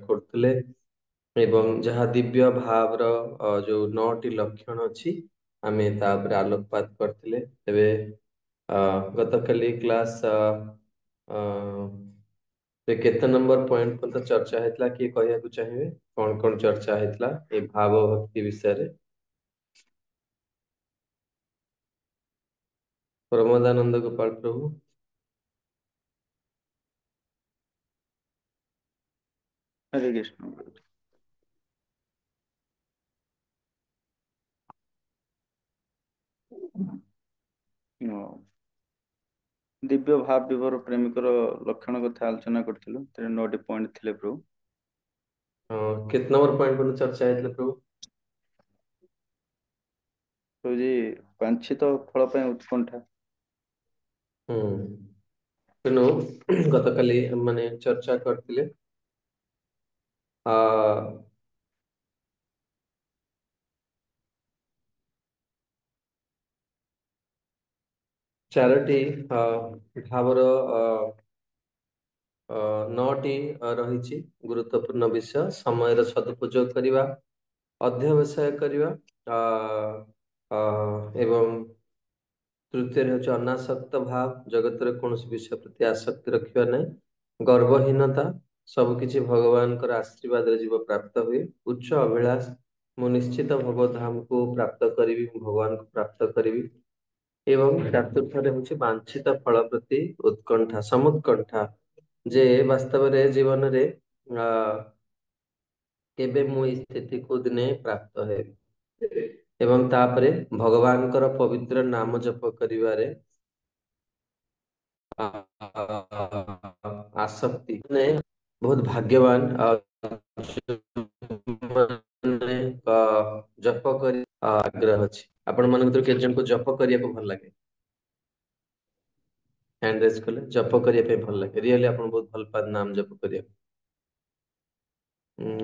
କରୁଥିଲେ ଏବଂ ଯାହା ଦିବ୍ୟ ଭାବର ଯୋଉ 9ଟି ଲକ୍ଷଣ ଅଛି ଆମେ ତା ଉପରେ ଆଲୋକପାତ କରିଥିଲେ। ତେବେ ଗତକାଲି କ୍ଲାସ କେତେ ନମ୍ବର ପଏଣ୍ଟ ପର୍ଯ୍ୟନ୍ତ ଚର୍ଚ୍ଚା ହେଇଥିଲା କିଏ କହିବାକୁ ଚାହିଁବେ? କଣ କଣ ଚର୍ଚ୍ଚା ହେଇଥିଲା ଏଇ ଭାବ ଭକ୍ତି ବିଷୟରେ? ପ୍ରମୋଦାନନ୍ଦ ଗୋପାଳ ପ୍ରଭୁ। हरे कृष्ण। दिव्य भाव विभोर प्रेमिकर लक्षण कथा आलोचना करथिलु। 9टी पॉइंट थिले प्रभु। केତେ नंबर पॉइंट पର୍ଯ୍ୟନ୍ତ ଚର୍ଚ୍ଚା ହେଇଥିଲା ପ୍ରଭୁ? प्रभु जी वांछित फल ପାଇଁ उत्कंठा। ତେଣୁ ଗତକାଲି ମାନେ ଚର୍ଚ୍ଚା କରିଥିଲେ ଆ ଚାରୋଟି ଭାବର 9ଟି ରହିଛି ଗୁରୁତ୍ୱପୂର୍ଣ୍ଣ ବିଷୟ। ସମୟର ସଦୁପଯୋଗ କରିବା, ଅଧ୍ୟବସାୟ କରିବା, ଆ ଆ ଏବଂ ତୃତୀୟରେ ହେଉଛି ଅନାସକ୍ତ ଭାବ, ଜଗତରେ କୌଣସି ବିଷୟ ପ୍ରତି ଆସକ୍ତି ରଖିବା ନାହିଁ। ଗର୍ବହୀନତା, ସବୁ କିଛି ଭଗବାନଙ୍କର ଆଶୀର୍ବାଦରେ ଜୀବ ପ୍ରାପ୍ତ ହୁଏ। ଉଚ୍ଚ ଅଭିଳାଷ, ମୁଁ ନିଶ୍ଚିତ ଭଗବଧାମକୁ ପ୍ରାପ୍ତ କରିବି, ମୁଁ ଭଗବାନଙ୍କୁ ପ୍ରାପ୍ତ କରିବି। ଏବଂ ଚତୁର୍ଥରେ ହେଉଛି ବାଞ୍ଛିତ ଫଳ ପ୍ରତି ଉତ୍କଣ୍ଠା, ସମୁତ୍କଣ୍ଠା, ଯେ ବାସ୍ତବରେ ଜୀବନରେ ଆ କେବେ ମୁଁ ଏଇ ସ୍ଥିତିକୁ ଦିନେ ପ୍ରାପ୍ତ ହେବି। ଏବଂ ତାପରେ ଭଗବାନଙ୍କର ପବିତ୍ର ନାମ ଜପ କରିବାରେ ଆସକ୍ତି, ମାନେ ବହୁତ ଭାଗ୍ୟବାନ ମାନେ ଜପ କରି ଆଗ୍ରହ ଅଛି। ଆପଣ ମାନଙ୍କ ଭିତରୁ କେତେ ଜଣଙ୍କୁ ଜପ କରିବାକୁ ଭଲ ଲାଗେ? ହ୍ୟାଣ୍ଡ ରେଜ କଲେ। ଜପ କରିବା ପାଇଁ ଭଲ ଲାଗେ, ରିଅଲି ଆପଣ ବହୁତ ଭଲ ପାଆନ୍ତି ନାମ ଜପ କରିବାକୁ।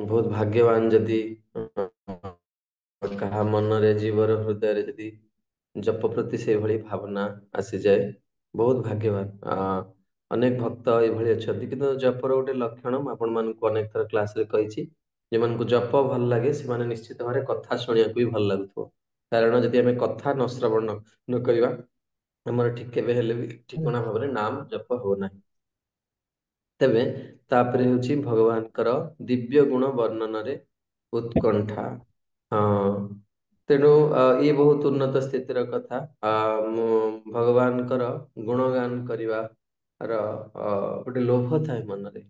ବହୁତ ଭାଗ୍ୟବାନ ଯଦି କାହା ମନରେ ଜୀବର ହୃଦୟରେ ଯଦି ଜପ ପ୍ରତି ସେଇଭଳି ଭାବନା ଆସିଯାଏ, ବହୁତ ଭାଗ୍ୟବାନ। ଅନେକ ଭକ୍ତ ଏଇଭଳି ଅଛନ୍ତି, କିନ୍ତୁ ଜପର ଗୋଟେ ଲକ୍ଷଣ ମୁଁ ଆପଣ ମାନଙ୍କୁ ଅନେକ ଥର କ୍ଲାସରେ କହିଛି, ଯେମାନଙ୍କୁ ଜପ ଭଲ ଲାଗେ ସେମାନେ ନିଶ୍ଚିତ ଭାବରେ କଥା ଶୁଣିବାକୁ ବି ଭଲ ଲାଗୁଥିବ। କାରଣ ଯଦି ଆମେ କଥା ନ ଶ୍ରବଣ ନ କରିବା, ଆମର ଠିକ କେବେ ହେଲେ ବି ଠିକଣା ଭାବରେ ନାମ ଜପ ହବ ନାହିଁ। ତେବେ ତାପରେ ହେଉଛି ଭଗବାନଙ୍କର ଦିବ୍ୟ ଗୁଣ ବର୍ଣ୍ଣନରେ ଉତ୍କଣ୍ଠା। ହଁ, ତେଣୁ ଇଏ ବହୁତ ଉନ୍ନତ ସ୍ଥିତିର କଥା। ମୁଁ ଭଗବାନଙ୍କର ଗୁଣଗାନ କରିବାର ଗୋଟେ ଲୋଭ ଥାଏ ମନରେ।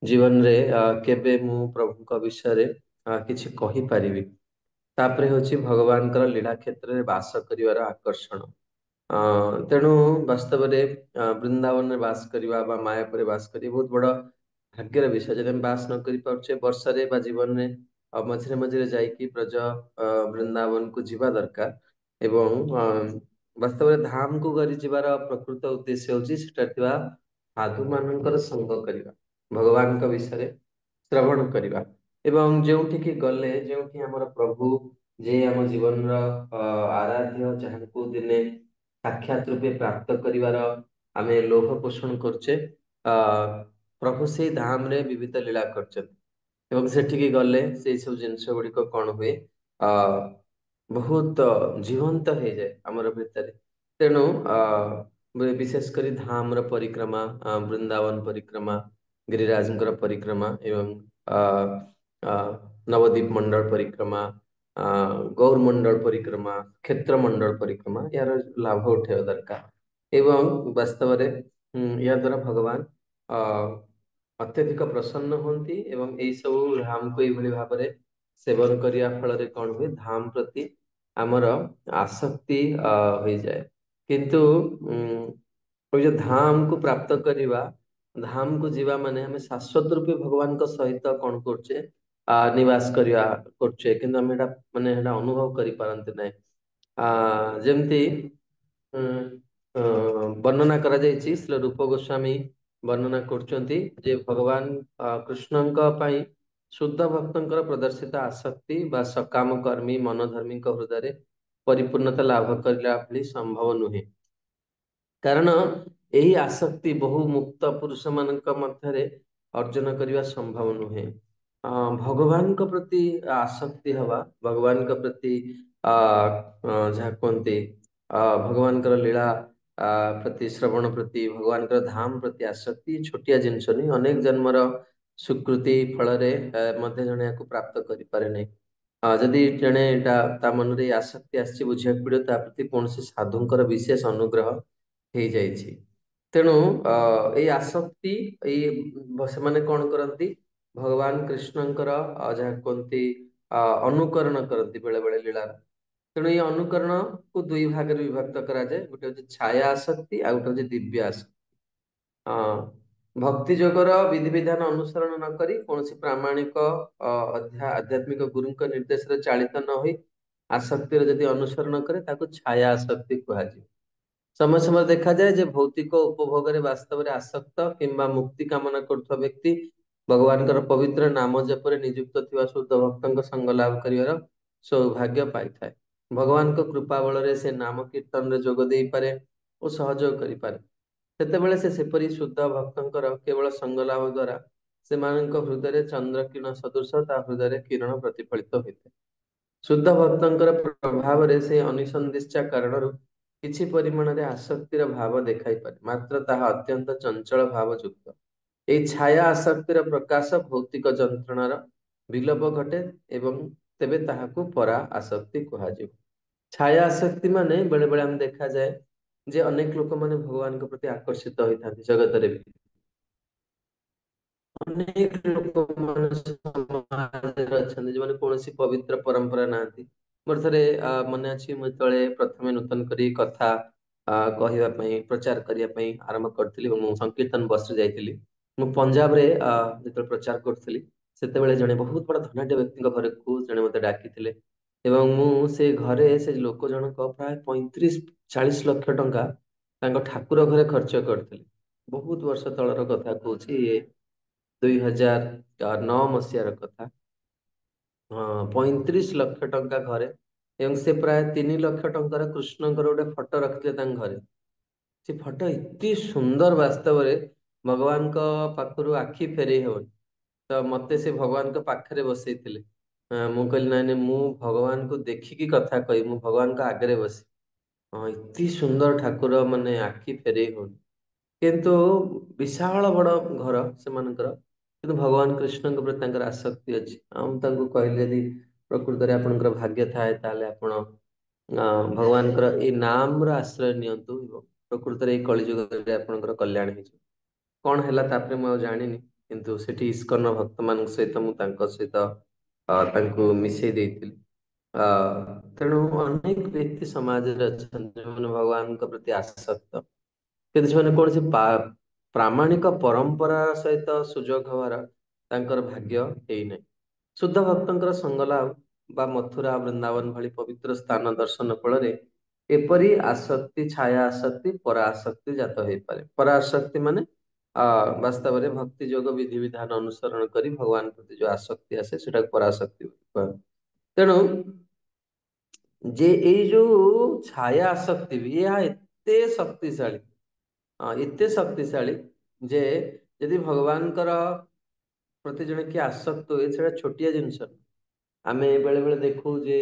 ଜୀବନରେ କେବେ ମୁଁ ପ୍ରଭୁଙ୍କ ବିଷୟରେ କିଛି କହିପାରିବି। ତାପରେ ହେଉଛି ଭଗବାନଙ୍କର ଲୀଳା କ୍ଷେତ୍ରରେ ବାସ କରିବାର ଆକର୍ଷଣ। ତେଣୁ ବାସ୍ତବରେ ବୃନ୍ଦାବନରେ ବାସ କରିବା ବା ମାୟାପୁରରେ ବାସ କରିବା ବହୁତ ବଡ ଭାଗ୍ୟର ବିଷୟ। ଯଦି ଆମେ ବାସ ନ କରି ପାରୁଛେ ବର୍ଷରେ ବା ଜୀବନରେ ମଝିରେ ମଝିରେ ଯାଇକି ବ୍ରଜ ବୃନ୍ଦାବନକୁ ଯିବା ଦରକାର। ଏବଂ ବାସ୍ତବରେ ଧାମକୁ କରି ଯିବାର ପ୍ରକୃତ ଉଦ୍ଦେଶ୍ୟ ହଉଛି ସେଠାରେ ଥିବା ସାଧୁ ମାନଙ୍କର ସଙ୍ଗ କରିବା, ଭଗବାନଙ୍କ ବିଷୟରେ ଶ୍ରବଣ କରିବା। ଏବଂ ଯେଉଁଠିକି ଗଲେ, ଯେଉଁଠି ଆମର ପ୍ରଭୁ ଯେ ଆମ ଜୀବନର ଆରାଧ୍ୟ, ଯାହାଙ୍କୁ ଦିନେ ସାକ୍ଷାତ ରୂପେ ପ୍ରାପ୍ତ କରିବାର ଆମେ ଲୋଭ ପୋଷଣ କରୁଛେ, ପ୍ରଭୁ ସେଇ ଧାମ ରେ ବିବିଧ ଲୀଳା କରିଛନ୍ତି। ଏବଂ ସେଠିକି ଗଲେ ସେଇ ସବୁ ଜିନିଷ ଗୁଡିକ କଣ ହୁଏ, ଆ ବହୁତ ଜୀବନ୍ତ ହେଇଯାଏ ଆମର ଭିତରେ। ତେଣୁ ବିଶେଷ କରି ଧାମର ପରିକ୍ରମା, ବୃନ୍ଦାବନ ପରିକ୍ରମା, ଗିରିରାଜଙ୍କର ପରିକ୍ରମା ଏବଂ ଆ ଆ ନବଦୀପ ମଣ୍ଡଳ ପରିକ୍ରମା, ଗୌର ମଣ୍ଡଳ ପରିକ୍ରମା, କ୍ଷେତ୍ର ମଣ୍ଡଳ ପରିକ୍ରମା, ଏହାର ଲାଭ ଉଠେଇବା ଦରକାର। ଏବଂ ବାସ୍ତବରେ ଏହା ଦ୍ୱାରା ଭଗବାନ ଅତ୍ୟଧିକ ପ୍ରସନ୍ନ ହୁଅନ୍ତି ଏବଂ ଏଇ ସବୁ ଧାମକୁ ଏଇଭଳି ଭାବରେ ସେବନ କରିବା ଫଳରେ କଣ ହୁଏ, ଧାମ ପ୍ରତି ଆମର ଆସକ୍ତି ହୋଇଯାଏ। କିନ୍ତୁ ଧାମକୁ ପ୍ରାପ୍ତ କରିବା, ଧାମକୁ ଯିବା ମାନେ ଆମେ ଶାଶ୍ୱତ ରୂପେ ଭଗବାନଙ୍କ ସହିତ କଣ କରୁଛେ, ନିବାସ କରିବା କରୁଛେ, କିନ୍ତୁ ଆମେ ଏଇଟା ମାନେ ସେଟା ଅନୁଭବ କରିପାରନ୍ତି ନାହିଁ। ଯେମିତି ବର୍ଣ୍ଣନା କରାଯାଇଛି, ଶ୍ରୀଲ ରୂପ ଗୋସ୍ୱାମୀ ବର୍ଣ୍ଣନା କରୁଛନ୍ତି ଯେ ଭଗବାନ କୃଷ୍ଣଙ୍କ ପାଇଁ ଶୁଦ୍ଧ ଭକ୍ତଙ୍କର ପ୍ରଦର୍ଶିତ ଆସକ୍ତି ବା ସକାମ କର୍ମୀ ମନୋଧର୍ମୀଙ୍କ ହୃଦୟରେ ପରିପୂର୍ଣ୍ଣତା ଲାଭ କରିବା ଭଳି ସମ୍ଭବ ନୁହେଁ। କାରଣ ଏହି ଆସକ୍ତି ବହୁ ମୁକ୍ତ ପୁରୁଷ ମାନଙ୍କ ମଧ୍ୟରେ ଅର୍ଜନ କରିବା ସମ୍ଭବ ନୁହେଁ। ଭଗବାନଙ୍କ ପ୍ରତି ଆସକ୍ତି ହବା, ଭଗବାନଙ୍କ ପ୍ରତି ଯାହା କୁହନ୍ତି ଭଗବାନଙ୍କର ଲୀଳା ପ୍ରତି, ଶ୍ରବଣ ପ୍ରତି, ଭଗବାନଙ୍କର ଧାମ ପ୍ରତି ଆସକ୍ତି ଛୋଟିଆ ଜିନିଷ ନୁହେଁ। ଅନେକ ଜନ୍ମର ସ୍ୱୀକୃତି ଫଳରେ ମଧ୍ୟ ଜଣେ ଏହାକୁ ପ୍ରାପ୍ତ କରିପାରେ ନାହିଁ। ଯଦି ଜଣେ ତା ମନରେ ଏଇ ଆସକ୍ତି ଆସିଛି, ବୁଝିବାକୁ ପଡିବ ତା ପ୍ରତି କୌଣସି ସାଧୁଙ୍କର ବିଶେଷ ଅନୁଗ୍ରହ ହେଇଯାଇଛି। ତେଣୁ ଏଇ ଆସକ୍ତି, ଏଇ ସେମାନେ କଣ କରନ୍ତି, ଭଗବାନ କୃଷ୍ଣଙ୍କର ଯାହା କୁହନ୍ତି ଅନୁକରଣ କରନ୍ତି ବେଳେ ବେଳେ ଲୀଳାର। ତେଣୁ ଏଇ ଅନୁକରଣକୁ ଦୁଇ ଭାଗରେ ବିଭକ୍ତ କରାଯାଏ। ଗୋଟେ ହଉଛି ଛାୟା ଆସକ୍ତି, ଆଉ ଗୋଟେ ହଉଛି ଦିବ୍ୟ ଆସକ୍ତି। ଭକ୍ତି ଯୋଗର ବିଧିବିଧାନ ଅନୁସରଣ ନ କରି କୌଣସି ପ୍ରାମାଣିକ ଆଧ୍ୟାତ୍ମିକ ଗୁରୁଙ୍କ ନିର୍ଦ୍ଦେଶରେ ଚାଳିତ ନ ହୋଇ ଆସକ୍ତିର ଯଦି ଅନୁସରଣ କରେ ତାକୁ ଛାୟା ଆସକ୍ତି କୁହାଯିବ। ସମୟ ସମୟ ଦେଖାଯାଏ ଯେ ଭୌତିକ ଉପଭୋଗରେ ବାସ୍ତବରେ ଆସକ୍ତ କିମ୍ବା ମୁକ୍ତି କାମନା କରୁଥିବା ବ୍ୟକ୍ତି ଭଗବାନଙ୍କର ପବିତ୍ର ନାମ ଜପରେ ନିଯୁକ୍ତ ଥିବା ଶୁଦ୍ଧ ଭକ୍ତଙ୍କ ସଙ୍ଗ ଲାଭ କରିବାର ସୌଭାଗ୍ୟ ପାଇଥାଏ। ଭଗବାନଙ୍କ କୃପା ବଳରେ ସେ ନାମ କୀର୍ତ୍ତନରେ ଯୋଗ ଦେଇପାରେ ଓ ସହଯୋଗ କରିପାରେ। ସେତେବେଳେ ସେ ସେପରି ଶୁଦ୍ଧ ଭକ୍ତଙ୍କର କେବଳ ସଙ୍ଗ ଲାଭ ଦ୍ୱାରା ସେମାନଙ୍କ ହୃଦୟରେ ଚନ୍ଦ୍ର କିରଣ ସଦୃଶ ତା ହୃଦୟରେ କିରଣ ପ୍ରତିଫଳିତ ହୋଇଥାଏ। ଶୁଦ୍ଧ ଭକ୍ତଙ୍କର ପ୍ରଭାବରେ ସେ ଅନିସନ୍ଦିଚ୍ଛା କାରଣରୁ କିଛି ପରିମାଣରେ ଆସକ୍ତିର ଭାବ ଦେଖାଇପାରେ, ମାତ୍ର ତାହା ଅତ୍ୟନ୍ତ ଚଞ୍ଚଳ ଭାବଯୁକ୍ତ। ଏହି ଛାୟା ଆସକ୍ତିର ପ୍ରକାଶ ଭୌତିକ ଯନ୍ତ୍ରଣାର ବିଲୋପ ଘଟେ ଏବଂ ତେବେ ତାହାକୁ ପରା ଆସକ୍ତି କୁହାଯିବ। ଛାୟା ଆସକ୍ତି ମାନେ ବେଳେ ବେଳେ ଆମେ ଦେଖାଯାଏ ଯେ ଅନେକ ଲୋକମାନେ ଭଗବାନଙ୍କ ପ୍ରତି ଆକର୍ଷିତ ହୋଇଥାନ୍ତି ଜଗତରେ ବି। ଅନେକ ଲୋକମାନେ ସମାଜରେ ଅଛନ୍ତି ଯୋଉମାନେ କୌଣସି ପବିତ୍ର ପରମ୍ପରା ନାହାନ୍ତି। ମୋର ଥରେ ମନେ ଅଛି, ମୁଁ ଯେତେବେଳେ ପ୍ରଥମେ ନୂତନ କରି କଥା କହିବା ପାଇଁ, ପ୍ରଚାର କରିବା ପାଇଁ ଆରମ୍ଭ କରିଥିଲି ଏବଂ ମୁଁ ସଂକୀର୍ତ୍ତନ ବସରେ ଯାଇଥିଲି। ମୁଁ ପଞ୍ଜାବରେ ଯେତେବେଳେ ପ୍ରଚାର କରୁଥିଲି, ସେତେବେଳେ ଜଣେ ବହୁତ ବଡ ଧନାଢ୍ୟ ବ୍ୟକ୍ତିଙ୍କ ଘରକୁ ଜଣେ ମତେ ଡାକିଥିଲେ ଏବଂ ମୁଁ ସେ ଘରେ ସେ ଲୋକ ଜଣକ ପ୍ରାୟ 35-40 ଲକ୍ଷ ଟଙ୍କା ତାଙ୍କ ଠାକୁର ଘରେ ଖର୍ଚ୍ଚ କରିଥିଲେ। ବହୁତ ବର୍ଷ ତଳର କଥା କହୁଛି, 2009 ମସିହାର କଥା। ହଁ, 35 ଲକ୍ଷ ଟଙ୍କା ଘରେ, ଏବଂ ସେ ପ୍ରାୟ 3 ଲକ୍ଷ ଟଙ୍କାର କୃଷ୍ଣଙ୍କର ଗୋଟେ ଫଟୋ ରଖିଥିଲେ ତାଙ୍କ ଘରେ। ସେ ଫଟୋ ଏତେ ସୁନ୍ଦର, ବାସ୍ତବରେ ଭଗବାନଙ୍କ ପାଖରୁ ଆଖି ଫେରେଇ ହବନି। ତ ମତେ ସେ ଭଗବାନଙ୍କ ପାଖରେ ବସେଇଥିଲେ। ମୁଁ କହିଲି ନାଇଁ ନାଇଁ, ମୁଁ ଭଗବାନଙ୍କୁ ଦେଖିକି କଥା କହିବି, ମୁଁ ଭଗବାନଙ୍କ ଆଗରେ ବସି। ହଁ, ଏତେ ସୁନ୍ଦର ଠାକୁର, ମାନେ ଆଖି ଫେରେଇ ହଉନି। କିନ୍ତୁ ବିଶାଳ ବଡ ଘର ସେମାନଙ୍କର, କିନ୍ତୁ ଭଗବାନ କୃଷ୍ଣଙ୍କ ପ୍ରତି ତାଙ୍କର ଆସକ୍ତି ଅଛି। ଆଉ ମୁଁ ତାଙ୍କୁ କହିଲି, ଯଦି ପ୍ରକୃତରେ ଆପଣଙ୍କର ଭାଗ୍ୟ ଥାଏ ତାହେଲେ ଆପଣ ଭଗବାନଙ୍କର ଏଇ ନାମର ଆଶ୍ରୟ ନିଅନ୍ତୁ ଏବଂ ପ୍ରକୃତରେ ଏଇ କଳିଯୁଗରେ ଆପଣଙ୍କର କଲ୍ୟାଣ ହେଇଯିବ। କଣ ହେଲା ତାପରେ ମୁଁ ଆଉ ଜାଣିନି, କିନ୍ତୁ ସେଠି ଇସ୍କନ ଭକ୍ତ ମାନଙ୍କ ସହିତ ମୁଁ ତାଙ୍କ ସହିତ ତାଙ୍କୁ ମିଶେଇ ଦେଇଥିଲି। ଅ ତେଣୁ ଅନେକ ବ୍ୟକ୍ତି ସମାଜରେ ଅଛନ୍ତି ଯୋଉମାନେ ଭଗବାନଙ୍କ ପ୍ରତି ଆସକ୍ତ, କିନ୍ତୁ ସେମାନେ କୌଣସି ପ୍ରାମାଣିକ ପରମ୍ପରା ସହିତ ସୁଯୋଗ ହବାର ତାଙ୍କର ଭାଗ୍ୟ ହେଇନାହିଁ। ଶୁଦ୍ଧ ଭକ୍ତଙ୍କର ସଙ୍ଗଲାଭ ବା ମଥୁରା, ବୃନ୍ଦାବନ ଭଳି ପବିତ୍ର ସ୍ଥାନ ଦର୍ଶନ ଫଳରେ ଏପରି ଆସକ୍ତି, ଛାୟା ଆସକ୍ତି, ପରା ଆସକ୍ତି ଜାତ ହେଇପାରେ। ପରା ଆସକ୍ତି ମାନେ ବାସ୍ତବରେ ଭକ୍ତି ଯୋଗ ବିଧିବିଧାନ ଅନୁସରଣ କରି ଭଗବାନ ପ୍ରତି ଯୋଉ ଆସକ୍ତି ଆସେ ସେଟାକୁ ପରାଶକ୍ତି କୁହାଯାଏ। ତେଣୁ ଯେ ଏଇ ଯୋଉ ଛାୟା ଆସକ୍ତି ବି, ଏହା ଏତେ ଶକ୍ତିଶାଳୀ, ଏତେ ଶକ୍ତିଶାଳୀ ଯେ ଯଦି ଭଗବାନଙ୍କର ପ୍ରତି ଜଣେ କିଏ ଆସକ୍ତ ହୁଏ, ସେଟା ଛୋଟିଆ ଜିନିଷ ନୁହେଁ। ଆମେ ବେଳେ ବେଳେ ଦେଖୁ ଯେ